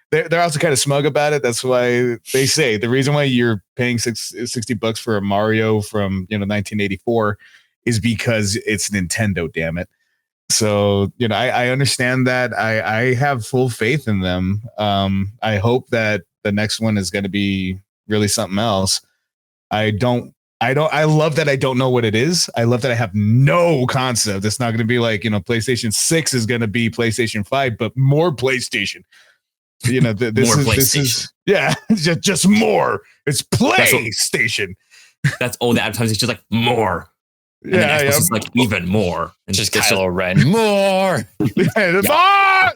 They're also kind of smug about it. That's why they say the reason why you're paying $60 for a Mario from 1984 is because it's Nintendo. Damn it. So I understand that. I have full faith in them. I hope that the next one is going to be really something else. I love that I don't know what it is. I love that I have no concept. It's not going to be like, PlayStation 6 is going to be PlayStation 5, but more PlayStation. This is yeah, just more. It's PlayStation. That's all the advertising. It's just like more. And then Xbox is like even more. And just Kylo Ren. More.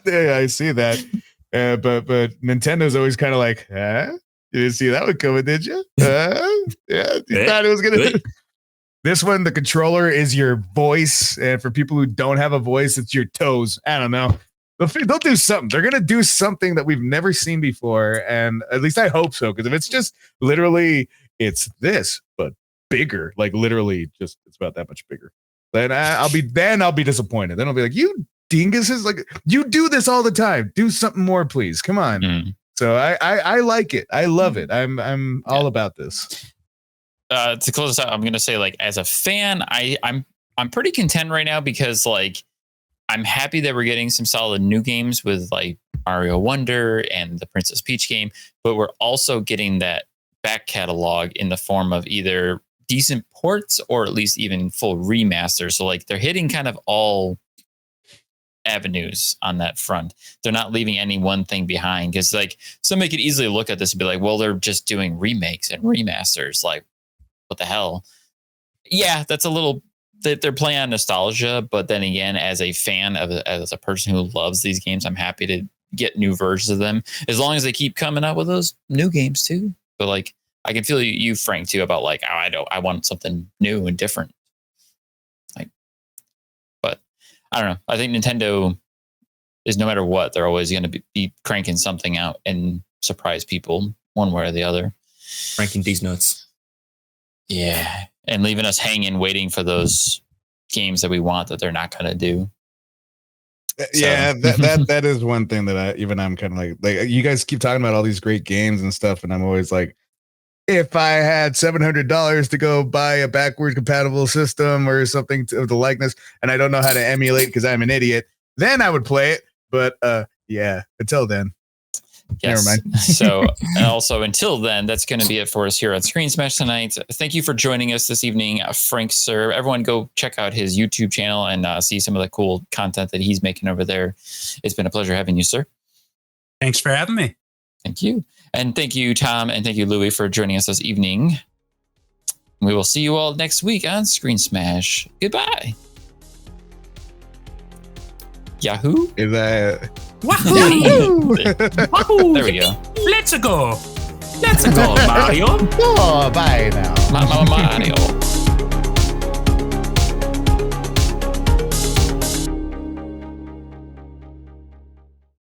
Yeah, I see that. But Nintendo's always kind of like, huh? You didn't see that one coming, did you? Yeah, you thought it was gonna. This one, the controller is your voice, and for people who don't have a voice, it's your toes. I don't know. They'll do something. They're gonna do something that we've never seen before, and at least I hope so. Because if it's just literally, it's this, but bigger, like literally, just it's about that much bigger. Then I'll be disappointed. Then I'll be like, you dinguses, like you do this all the time. Do something more, please. Come on. So I like it. I love it. I'm all about this. To close this out, I'm gonna say, like, as a fan, I'm pretty content right now because, like, I'm happy that we're getting some solid new games with like Mario Wonder and the Princess Peach game, but we're also getting that back catalog in the form of either decent ports or at least even full remasters. So like they're hitting kind of all avenues on that front. They're not leaving any one thing behind, because like somebody could easily look at this and be like, well, they're just doing remakes and remasters. Like, what the hell? Yeah, that's a little that they're playing on nostalgia, but then again, as a fan as a person who loves these games, I'm happy to get new versions of them as long as they keep coming out with those new games too. But like, I can feel you, Frank, too, about like, oh, I want something new and different. Like, but I don't know. I think Nintendo is, no matter what, they're always going to be cranking something out and surprise people one way or the other. Cranking these nuts. Yeah. And leaving us hanging, waiting for those games that we want that they're not going to do. Yeah, that is one thing that I'm kind of like you guys keep talking about all these great games and stuff, and I'm always like, if I had $700 to go buy a backward compatible system or something of the likeness, and I don't know how to emulate because I'm an idiot, then I would play it. But yeah, until then. Yes. Never mind. So also until then, that's going to be it for us here on Screen Smash tonight. Thank you for joining us this evening, Frank Sir. Everyone go check out his YouTube channel and see some of the cool content that he's making over there. It's been a pleasure having you, sir. Thanks for having me. Thank you. And thank you, Tom, and thank you, Louie, for joining us this evening. We will see you all next week on Screen Smash. Goodbye. Yahoo? Is that... Wahoo! Wahoo! There we go. Let's go. Let's go, Mario. Oh, bye now. Mario.